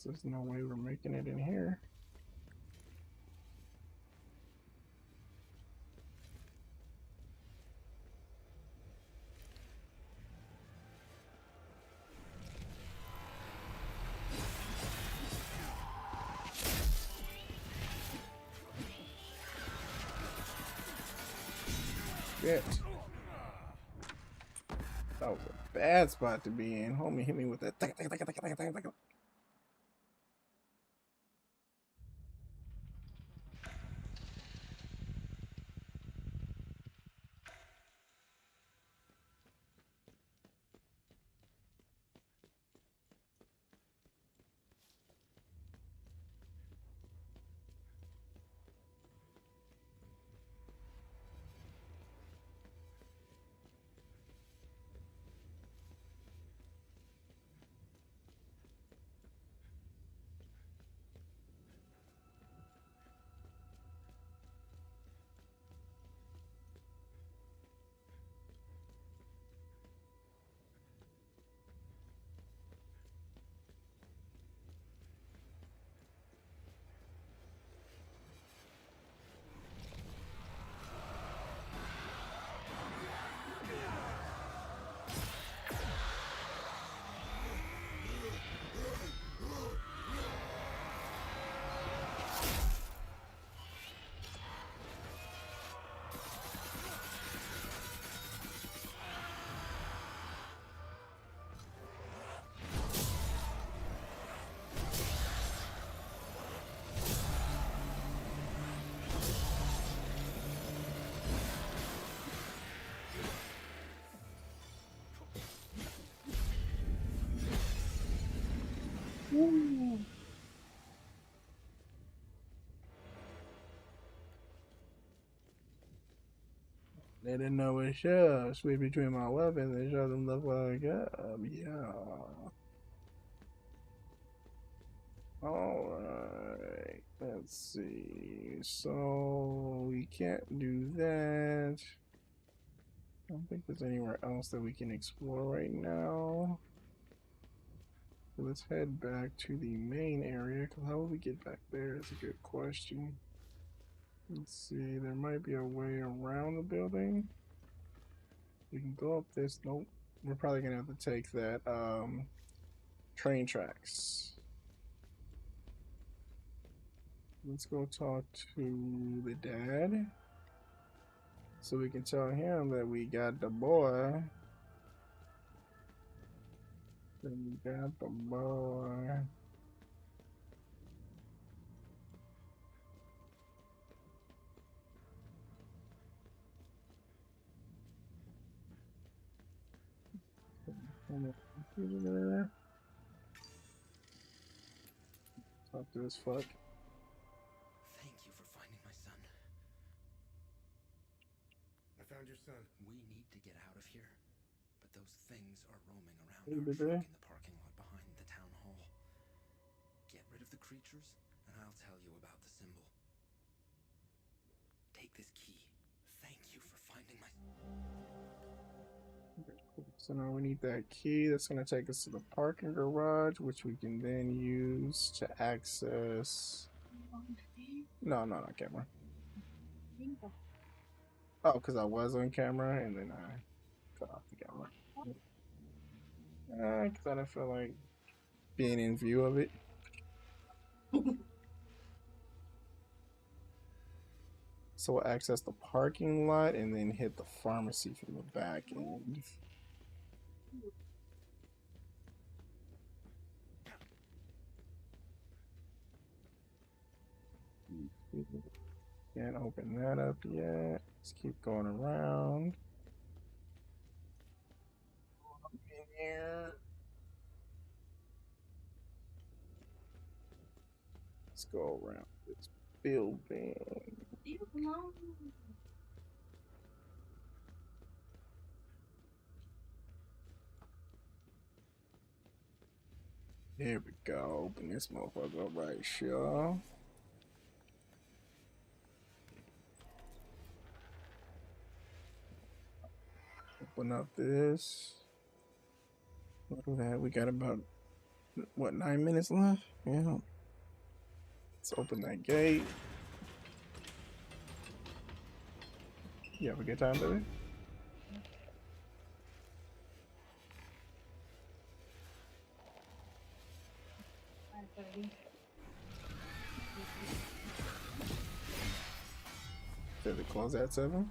There's no way we're making it in here. Shit. That was a bad spot to be in. Homie hit me with that. Woo. They didn't know what show. Switch between my weapons and show them the fuck up. Yeah. Alright. Let's see. So we can't do that. I don't think there's anywhere else that we can explore right now. So let's head back to the main area, because how will we get back there is a good question. Let's see, there might be a way around the building. We can go up this. Nope. We're probably gonna have to take that train tracks. Let's go talk to the dad, so we can tell him that we got the boy. That we got the boy. Talk to this fuck. Thank you for finding my son. I found your son. We need to get out of here, but those things are roaming around Hey, our baby. truck in the parking lot behind the town hall. Get rid of the creatures, and I'll tell you about the symbol. Take this key. Thank you for finding my... Okay, cool. So now we need that key. That's going to take us to the parking garage, which we can then use to access. No, not on camera. Oh, because I was on camera and then I cut off the camera. Because I don't feel like being in view of it. So we'll access the parking lot and then hit the pharmacy from the back end. Can't open that up yet. Let's keep going around. In here. Let's go around this building. There we go. Open this motherfucker up right, sure. Open up this. Look at that. We got about, what, 9 minutes left? Yeah. Let's open that gate. You have a good time, baby? Did it close at 7?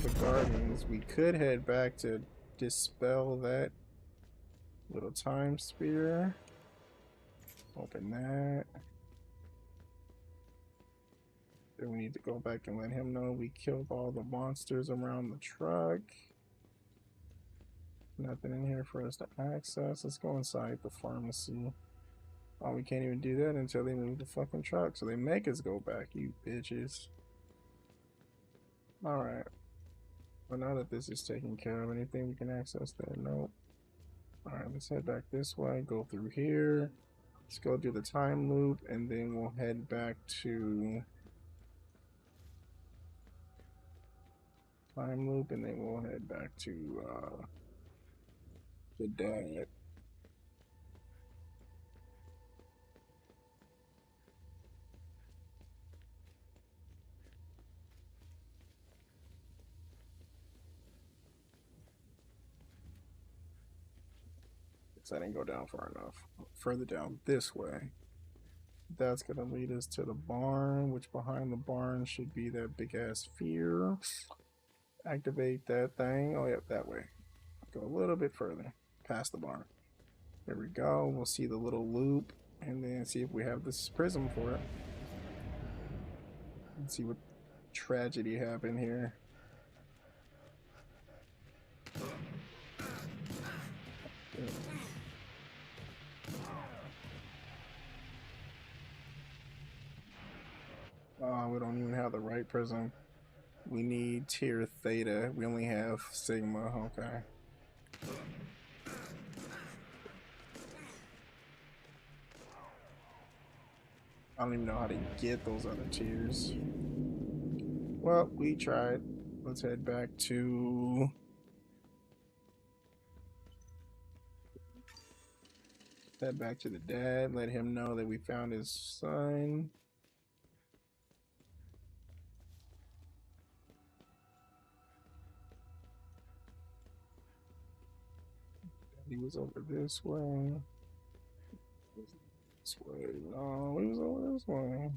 The Guardians, we could head back to dispel that little time spear. Open that. Then we need to go back and let him know we killed all the monsters around the truck. Nothing in here for us to access. Let's go inside the pharmacy. Oh, we can't even do that until they move the fucking truck. So they make us go back, you bitches. Alright. Well, now that this is taken care of, anything we can access there? Nope. Alright, let's head back this way, go through here. Let's go do the time loop, and then we'll head back to time loop, and then we'll head back to the dad. I didn't go down far enough. Further down this way. That's gonna lead us to the barn, which behind the barn should be that big ass sphere. Activate that thing. Oh, yep, that way. Go a little bit further past the barn. There we go. We'll see the little loop and then see if we have this prism for it. Let's see what tragedy happened here. We don't even have the right prism. We need tier theta. We only have sigma. Okay. I don't even know how to get those other tiers. Well, we tried. Let's head back to... Head back to the dad. Let him know that we found his son. He was over this way. This way. No, he was over this way.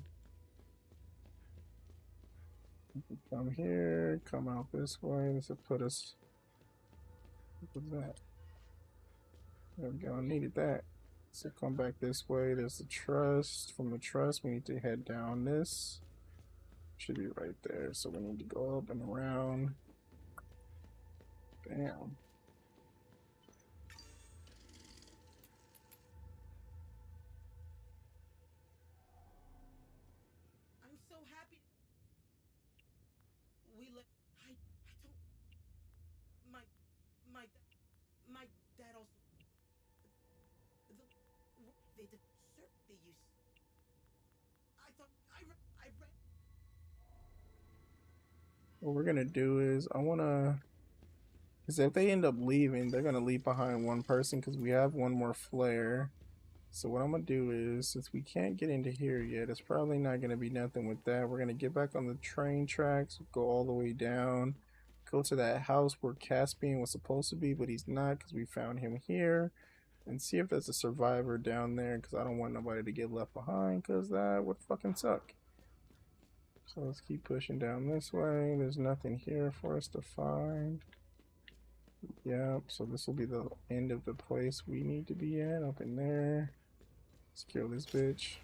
Come here, come out this way. This will put us. What was that? There we go. I needed that. So come back this way. There's the trust. From the trust, we need to head down this. Should be right there. So we need to go up and around. Bam. I'm so happy. We let. I don't. My my dad also. They did. Sir, they used. I thought I read. What we're gonna do is I wanna, because if they end up leaving, they're gonna leave behind one person because we have one more flare. So what I'm gonna do is, since we can't get into here yet, it's probably not gonna be nothing with that. We're gonna get back on the train tracks, go all the way down, go to that house where Caspian was supposed to be, but he's not because we found him here, and see if there's a survivor down there because I don't want nobody to get left behind because that would fucking suck. So let's keep pushing down this way. There's nothing here for us to find. Yep, so this will be the end of the place we need to be at, up in there. Let's kill this bitch.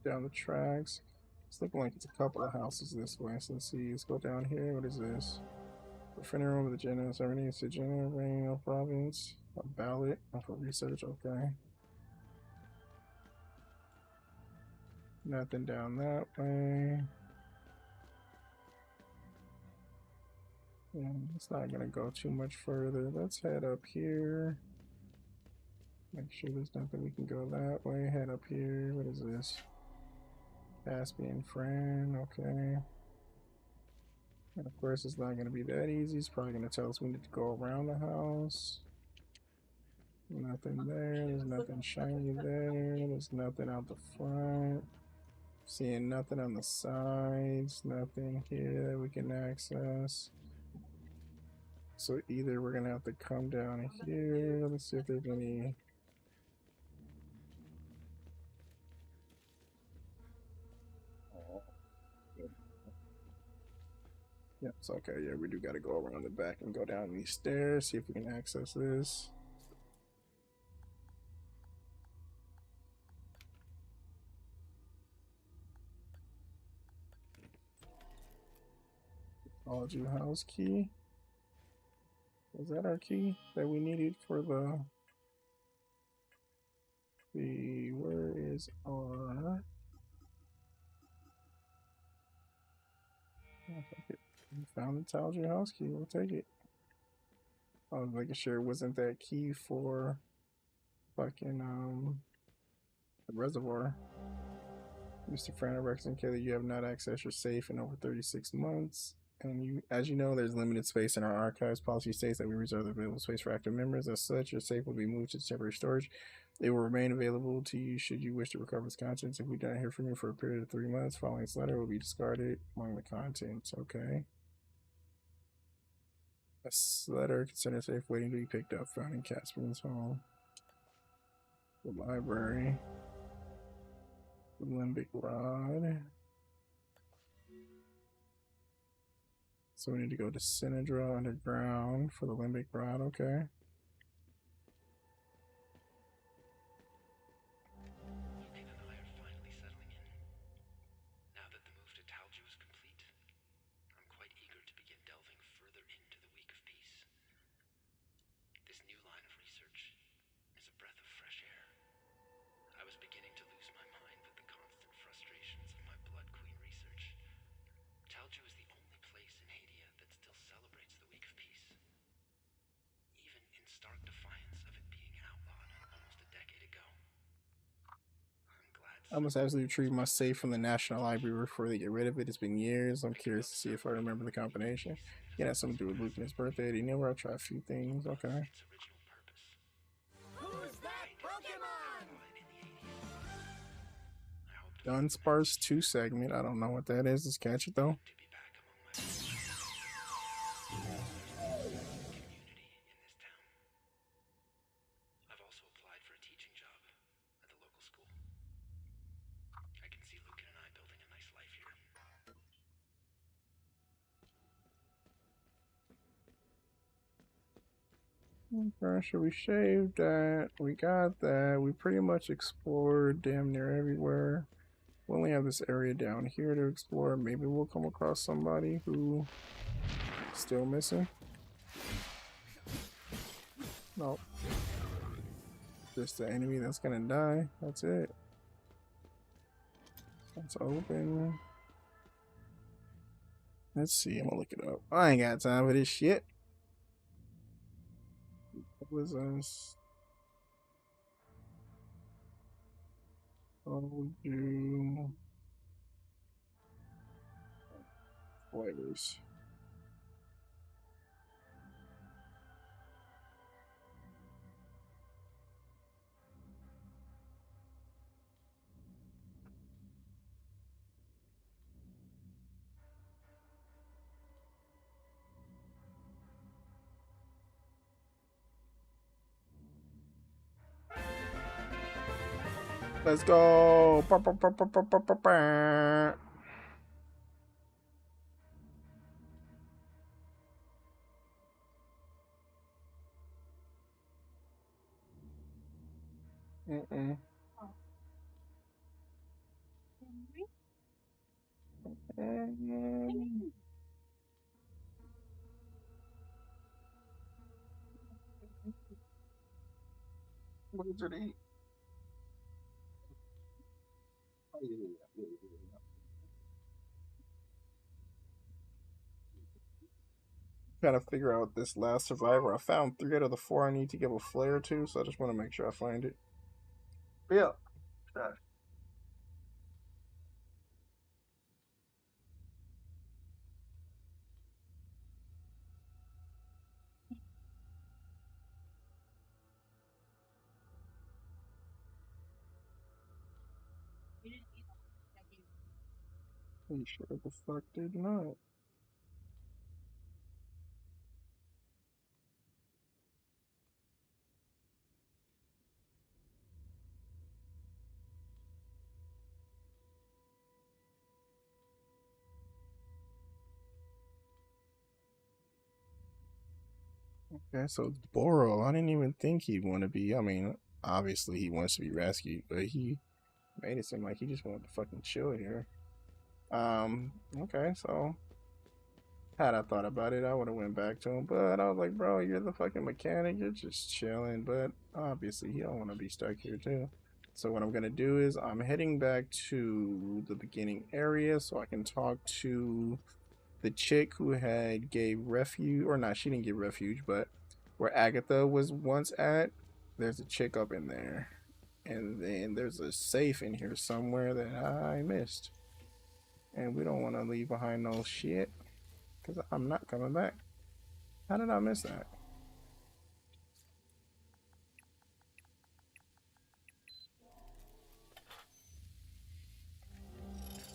Down the tracks. It's looking like it's a couple of houses this way. So let's see. Let's go down here. What is this? Refinery over the Jeljin 17th to Jeljin Regional Province. A ballot for research. Okay. Nothing down that way. Yeah, it's not gonna go too much further. Let's head up here. Make sure there's nothing we can go that way. Head up here. What is this? Caspian friend. Okay. And of course, it's not gonna be that easy. It's probably gonna tell us we need to go around the house. Nothing there. There's nothing shiny there. There's nothing out the front. Seeing nothing on the sides. Nothing here that we can access. So either we're gonna have to come down here. Let's see if there's any. Yep, it's okay. Yeah, we do gotta go around the back and go down these stairs. See if we can access this. Talju house key. Was that our key that we needed for the where is our we found the Talju house key, we'll take it. I was making sure it wasn't that key for fucking the reservoir. Mr. Frana reckons that you have not accessed your safe in over 36 months. And you, as you know, there's limited space in our archives. Policy states that we reserve the available space for active members. As such, your safe will be moved to temporary storage. It will remain available to you should you wish to recover its contents. If we don't hear from you for a period of 3 months, following this letter will be discarded among the contents. Okay. A letter concerning safe waiting to be picked up, found in Caspian's home. The library. The limbic rod. So we need to go to Sinadra underground for the limbic rod. Okay. Nathan and I are finally settling in. Now that the move to Talju is complete, I'm quite eager to begin delving further into the Week of Peace. This new line of research is a breath of fresh air. I was beginning to lose my mind with the constant frustrations of my Blood Queen research. Talju is the only place in Hadia that still celebrates the Week of Peace, even in stark defiance of it being outlawed almost a decade ago. I'm glad. I must absolutely retrieve my safe from the National Library before they get rid of it. It's been years. I'm curious to see if I remember the combination. Yeah, that's something to do with Luke and his birthday. You know where I try a few things. Okay. Its original purpose. Who's that Pokemon? Dunsparce 2 segment. I don't know what that is. Let's catch it though. To be back among my community in this town. I've also applied Okay, so we shaved that. We got that. We pretty much explored damn near everywhere. We only have this area down here to explore. Maybe we'll come across somebody who is still missing. Nope. Just the enemy that's gonna die. That's it. That's open. Let's see. I'm gonna look it up. I ain't got time for this shit. What was us? Talju. Spoilers. Let's go. Mm-mm. Wizard eat. Oh, yeah. Trying to figure out this last survivor. I found 3 out of the 4 I need to give a flare to, so I just want to make sure I find it. But yeah. You sure the fuck did not. Okay, so it's Boro. I didn't even think he'd want to be. I mean, obviously he wants to be rescued, but he made it seem like he just wanted to fucking chill here. Okay, so had I thought about it, I would have went back to him, but I was like, bro, you're the fucking mechanic. You're just chilling, but obviously he don't want to be stuck here too. So what I'm gonna do is I'm heading back to the beginning area so I can talk to the chick who had gave refuge, or not, she didn't give refuge, but where Agatha was once at, there's a chick up in there. And then there's a safe in here somewhere that I missed. And we don't want to leave behind no shit, because I'm not coming back. How did I miss that?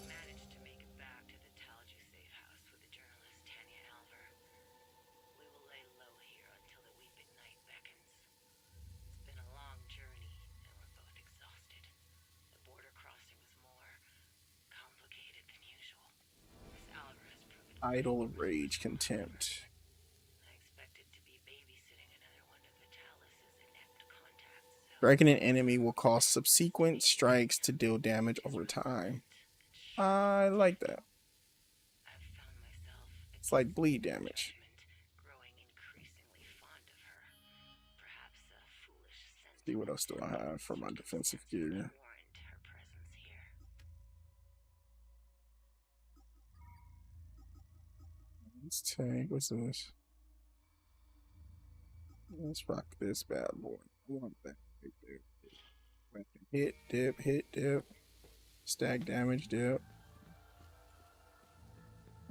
Managed to make it back to the Talju safe house with the journalist Tanya Alver. We will lay low here until the weeping night beckons. It's been a long journey, and we're both exhausted. The border crossing was more complicated than usual. Miss Alver has proven Idle rage contempt. I expected to be babysitting another one of the Talus's inept contacts. Striking an enemy will cause subsequent strikes to deal damage over time. I like that. It's like bleed damage. See what else do I have for my defensive gear. Let's take, what's this? Let's rock this bad boy. I want that right there. Hit, dip, hit, dip. Stack damage, dip.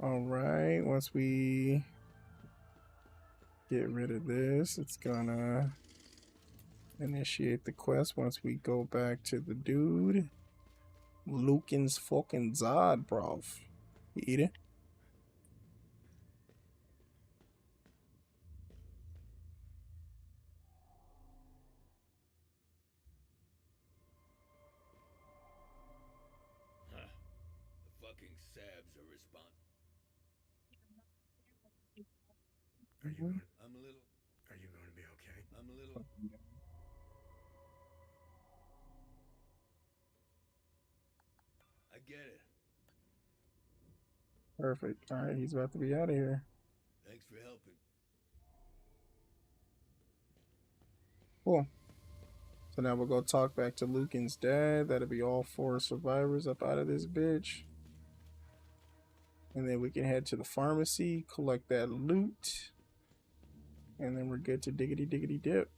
Alright, once we get rid of this, it's gonna initiate the quest once we go back to the dude. Lucan's fucking Zod, bro. Eat it. Huh. The fucking Sabs are responsible. Are you going? I'm a little. Are you going to be okay? get it. Perfect. All right, he's about to be out of here. Thanks for helping. Cool. So now we'll go talk back to Lucan's dad. That'll be all 4 survivors up out of this bitch. And then we can head to the pharmacy, collect that loot. And then we're good to diggity diggity dip.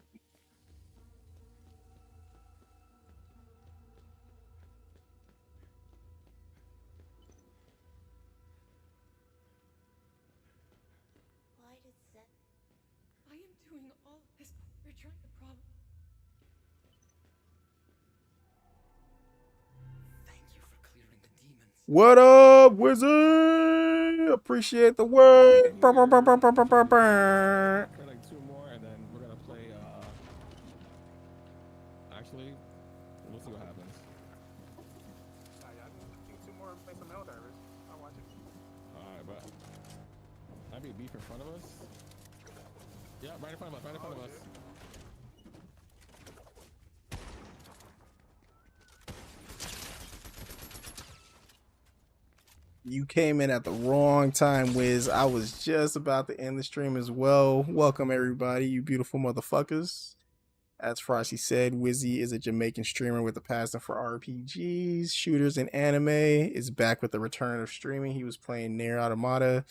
Why did Seth... I am doing all this. We're trying to problem. Thank you for clearing the demons. What up, wizard? Appreciate the word. Play like 2 more, and then we're gonna play. Actually, we'll see what happens. I think 2 more and play some Helldivers. I'll watch it. Alright, but might be beef in front of us. Yeah, right in front of us, right in front of us. You came in at the wrong time, Wiz. I was just about to end the stream as well. Welcome, everybody, you beautiful motherfuckers. As Frosty said, Wizzy is a Jamaican streamer with a passion for RPGs, shooters, and anime. Is back with the return of streaming. He was playing Nier Automata.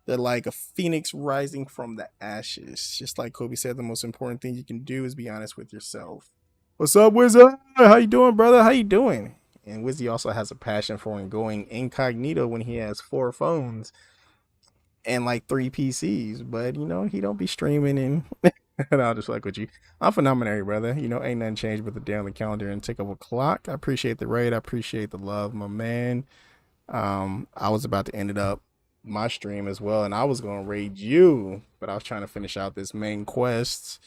They're like a phoenix rising from the ashes. Just like Kobe said, the most important thing you can do is be honest with yourself. What's up, Wizzy? How you doing, brother? How you doing? And Wizzy also has a passion for going incognito when he has 4 phones and like 3 PCs. But, you know, he don't be streaming and... and I'll just fuck with you. I'm Phenomenary, brother. You know, ain't nothing changed but the day on the calendar and tick of a clock. I appreciate the raid. I appreciate the love, my man. I was about to end it up my stream as well, and I was going to raid you, but I was trying to finish out this main quest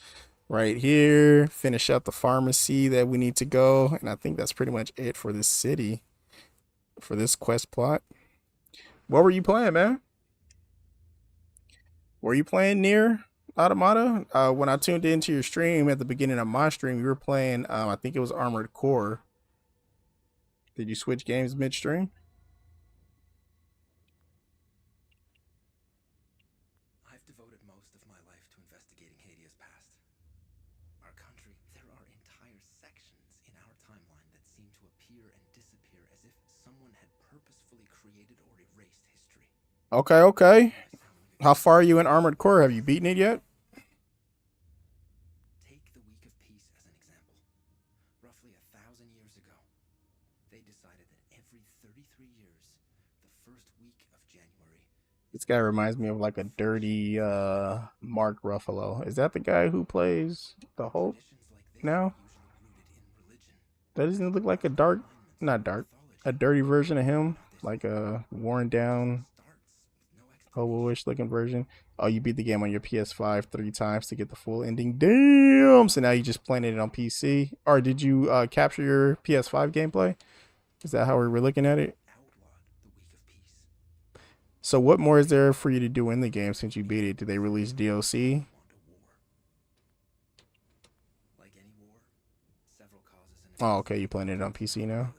right here, finish up the pharmacy that we need to go, and I think that's pretty much it for this city, for this quest plot. What were you playing, man? Were you playing Nier Automata? When I tuned into your stream at the beginning of my stream, you were playing, I think it was Armored Core. Did you switch games midstream? I've devoted most of my life to investigating Hadia's past. Our country, there are entire sections in our timeline that seem to appear and disappear as if someone had purposefully created or erased history. Okay. How far are you in Armored Core? Have you beaten it yet? Take the Week of Peace as an example. Roughly 1,000 years ago, they decided that every 33 years, the first week of January... This guy reminds me of like a dirty Mark Ruffalo. Is that the guy who plays the Hulk now? That doesn't look like a a dirty version of him, like a worn down, hobo-ish looking version. Oh, you beat the game on your PS5 3 times to get the full ending. Damn! So now you just playing it on PC? Or did you capture your PS5 gameplay? Is that how we were looking at it? So what more is there for you to do in the game since you beat it? Did they release DLC? Oh, okay, you playing it on PC now?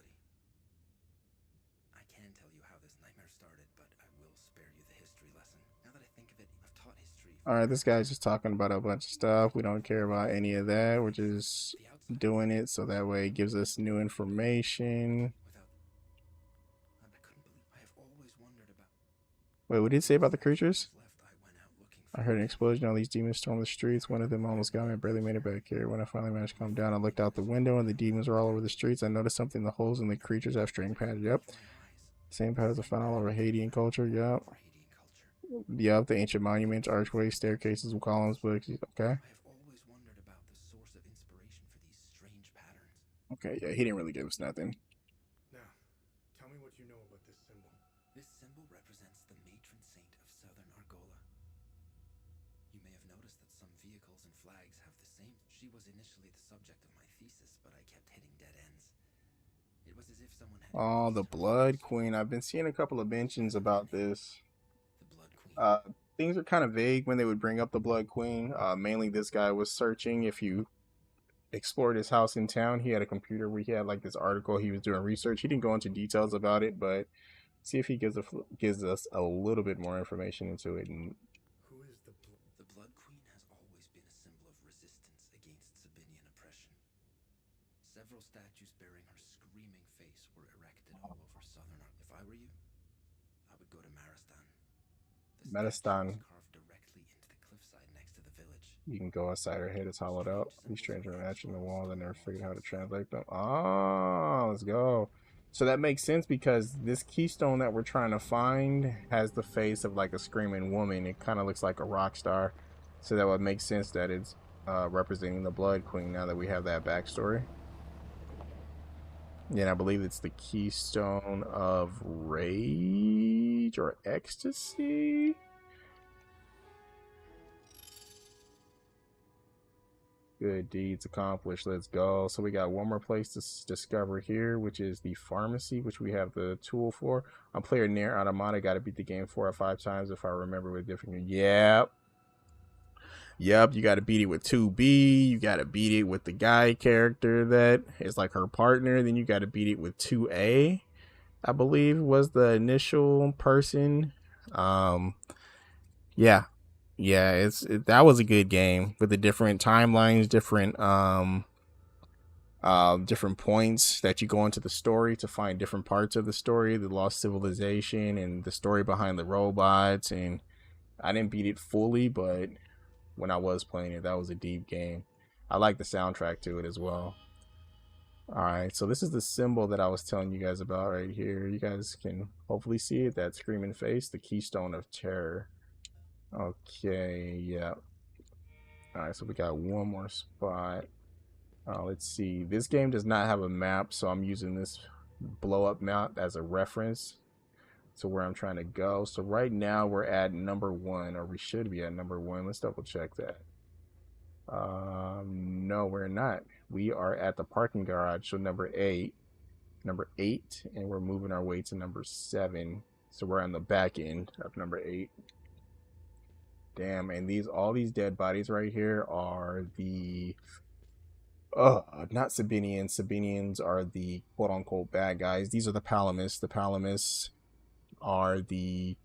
I can tell you how this nightmare started, but I will spare you the history lesson. Now that I think of it, I've taught history. Alright, this guy's just talking about a bunch of stuff. We don't care about any of that. We're just doing it so that way it gives us new information. Wait, what did it say about the creatures? I heard an explosion. All these demons stormed the streets. One of them almost got me. I barely made it back here. When I finally managed to calm down, I looked out the window and the demons were all over the streets. I noticed something. The holes in the creatures have string patterns. Yep. Same patterns I found all over Haitian culture. Yep. Yep. The ancient monuments, archways, staircases, columns, books. Okay. Okay, yeah, he didn't really give us nothing. Now, tell me what you know about this symbol. This symbol represents the matron saint of southern Argola. You may have noticed that some vehicles and flags have the same. She was initially the subject of my thesis, but I kept hitting dead ends. It was as if someone had... Oh, the Blood Queen. I've been seeing a couple of mentions about this. The Blood Queen. Things are kind of vague when they would bring up the Blood Queen. Mainly this guy was searching. If you explored his house in town. He had a computer where he had like this article. He was doing research. He didn't go into details about it, but see if he gives us a little bit more information into it. And Who is the The Blood Queen has always been a symbol of resistance against Sabinian oppression. Several statues bearing her screaming face were erected all over southern. If I were you, I would go to Maristan. The statue Medistan, was carved directly into the cliffside next to the village. you can go outside. Her head is hollowed out. These strange are matching the wall. They never figured out how to translate them. Oh, let's go. So that makes sense because this keystone that we're trying to find has the face of like a screaming woman. It kind of looks like a rock star. So that would make sense that it's representing the Blood Queen now that we have that backstory. Yeah, and I believe it's the keystone of rage or ecstasy. Good deeds accomplished. Let's go. So we got one more place to discover here, which is the pharmacy, which we have the tool for. On player near Automata, got to beat the game 4 or 5 times if I remember with different. Yep. You got to beat it with 2B. You got to beat it with the guy character that is like her partner. Then you got to beat it with 2A, I believe was the initial person. Yeah. That was a good game with the different timelines, different points that you go into the story to find different parts of the story, the lost civilization and the story behind the robots. And I didn't beat it fully, but when I was playing it, that was a deep game. I like the soundtrack to it as well. All right, so this is the symbol that I was telling you guys about right here. You guys can hopefully see it, that screaming face, the keystone of terror. Okay, yeah. All right, so we got one more spot. Let's see. This game does not have a map, so I'm using this blow up map as a reference to where I'm trying to go. So right now we're at number 1, or we should be at number 1. Let's double check that. No, we're not. We are at the parking garage, so number 8, and we're moving our way to number 7. So we're on the back end of number 8. Damn, and all these dead bodies right here are the not Sabinians. Sabinians are the quote unquote bad guys. These are the Palamists. The Palamists are the,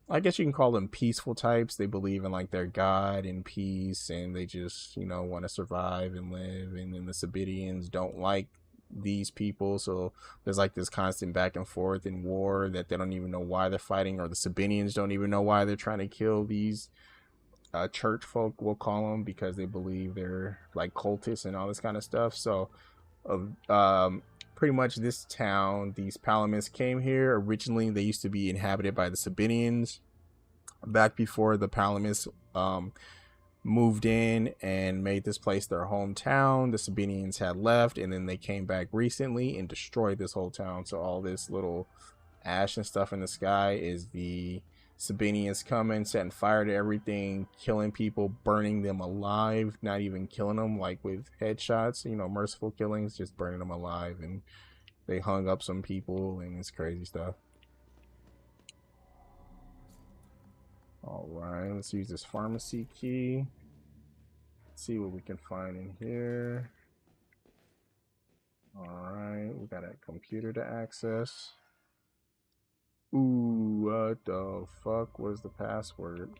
I guess you can call them peaceful types. They believe in like their God and peace, and they just, want to survive and live. And then the Sabinians don't like these people, so there's like this constant back and forth in war that they don't even know why they're fighting, or the Sabinians don't even know why they're trying to kill these church folk, we'll call them, because they believe they're like cultists and all this kind of stuff. So pretty much this town, these Palamists came here. Originally they used to be inhabited by the Sabinians back before the Palamists moved in and made this place their hometown. The Sabinians had left, and then they came back recently and destroyed this whole town. So all this little ash and stuff in the sky is the Sabinians coming, setting fire to everything, killing people, burning them alive, not even killing them like with headshots, merciful killings, just burning them alive. And they hung up some people, and it's crazy stuff. All right, let's use this pharmacy key. Let's see what we can find in here. All right, we got a computer to access. Ooh, what the fuck was the password?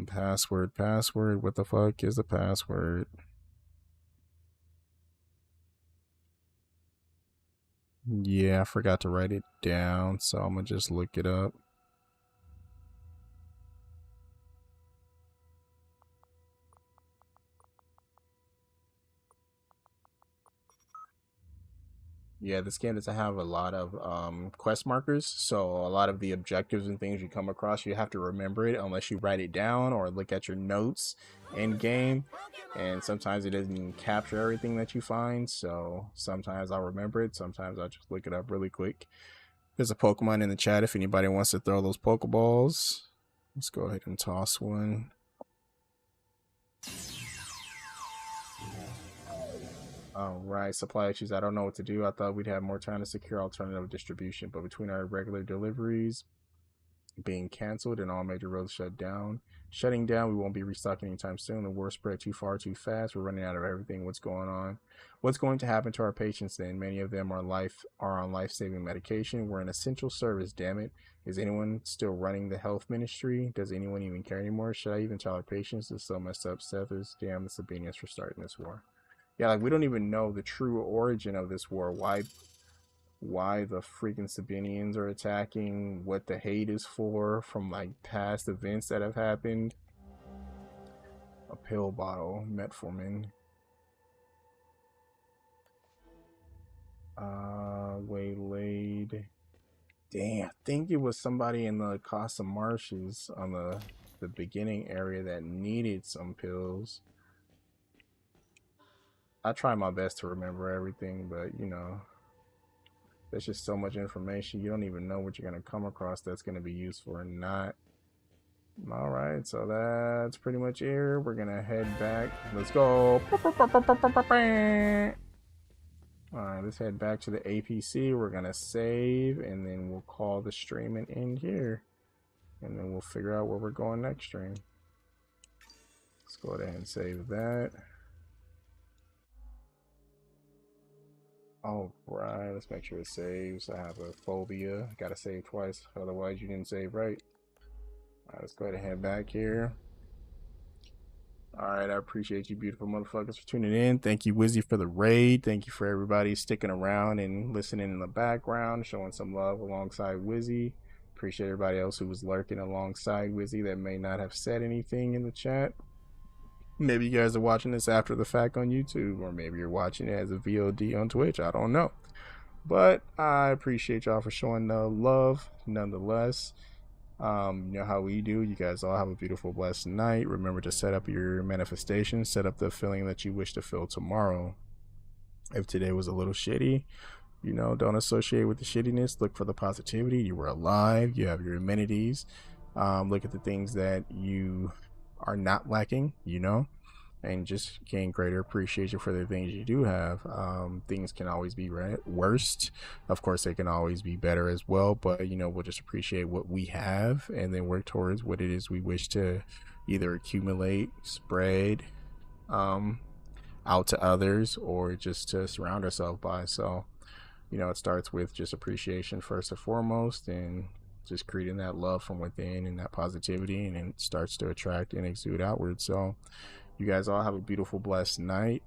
Password. What the fuck is the password? Yeah, I forgot to write it down, so I'm gonna just look it up. Yeah, this game doesn't have a lot of quest markers, so a lot of the objectives and things you come across, you have to remember it unless you write it down or look at your notes in game. And sometimes it doesn't even capture everything that you find, so sometimes I'll remember it, sometimes I'll just look it up really quick. There's a Pokemon in the chat if anybody wants to throw those Pokeballs. Let's go ahead and toss one. Alright, supply issues. I don't know what to do. I thought we'd have more time to secure alternative distribution, but between our regular deliveries, being canceled and all major roads shut down. Shutting down, we won't be restocking anytime soon. The war spread too far too fast. We're running out of everything. What's going on? What's going to happen to our patients then? Many of them are on life-saving medication. We're an essential service, damn it. Is anyone still running the health ministry? Does anyone even care anymore? Should I even tell our patients? It's so messed up. Seth is damn the Sabinians for starting this war. Yeah, like we don't even know the true origin of this war. Why the freaking Sabinians are attacking, what the hate is for from like past events that have happened. A pill bottle, metformin. Waylaid. Damn, I think it was somebody in the Casa Marshes on the beginning area that needed some pills. I try my best to remember everything, but you know, there's just so much information. You don't even know what you're going to come across that's going to be useful or not. All right, so that's pretty much it. We're going to head back. Let's go. All right, let's head back to the APC. We're going to save, and then we'll call the stream and end here. And then we'll figure out where we're going next stream. Let's go ahead and save that. All right, let's make sure it saves. I have a phobia. Gotta save twice, otherwise you didn't save right. All right, let's go ahead and head back here. All right, I appreciate you beautiful motherfuckers for tuning in. Thank you, Wizzy, for the raid. Thank you for everybody sticking around and listening in the background, showing some love alongside Wizzy. Appreciate everybody else who was lurking alongside Wizzy that may not have said anything in the chat. Maybe you guys are watching this after the fact on YouTube, or maybe you're watching it as a VOD on Twitch. I don't know. But I appreciate y'all for showing the love nonetheless. You know how we do. You guys all have a beautiful, blessed night. Remember to set up your manifestation. Set up the feeling that you wish to feel tomorrow. If today was a little shitty, you know, don't associate with the shittiness. Look for the positivity. You were alive. You have your amenities. Look at the things that you are not lacking, you know, and just gain greater appreciation for the things you do have. Things can always be worse. Of course, they can always be better as well, but you know, we'll just appreciate what we have and then work towards what it is we wish to either accumulate, spread out to others, or just to surround ourselves by. So, you know, it starts with just appreciation first and foremost, and just creating that love from within and that positivity, and it starts to attract and exude outward. So you guys all have a beautiful, blessed night.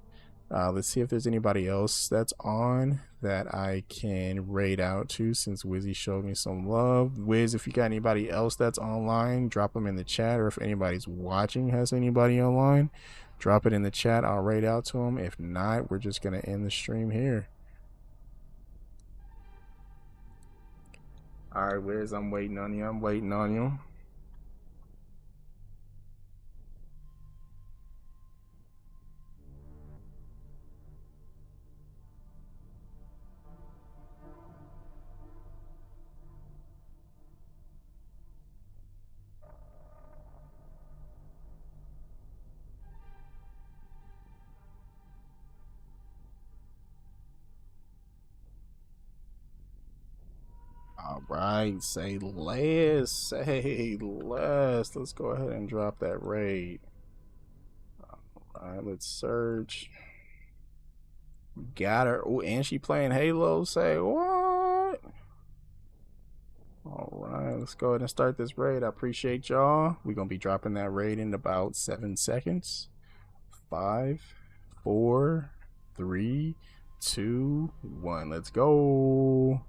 Let's see if there's anybody else that's on that I can raid out to, since Wizzy showed me some love. Wiz, if you got anybody else that's online, drop them in the chat, or if anybody's watching has anybody online, drop it in the chat. I'll raid out to them. If not, we're just gonna end the stream here. All right, Wiz, I'm waiting on you. I'm waiting on you. All right, say less, say less. Let's go ahead and drop that raid. All right, let's search. Got her. Oh, and she playing Halo. Say what? All right, let's go ahead and start this raid. I appreciate y'all. We're gonna be dropping that raid in about 7 seconds. 5, 4, 3, 2, 1. Let's go.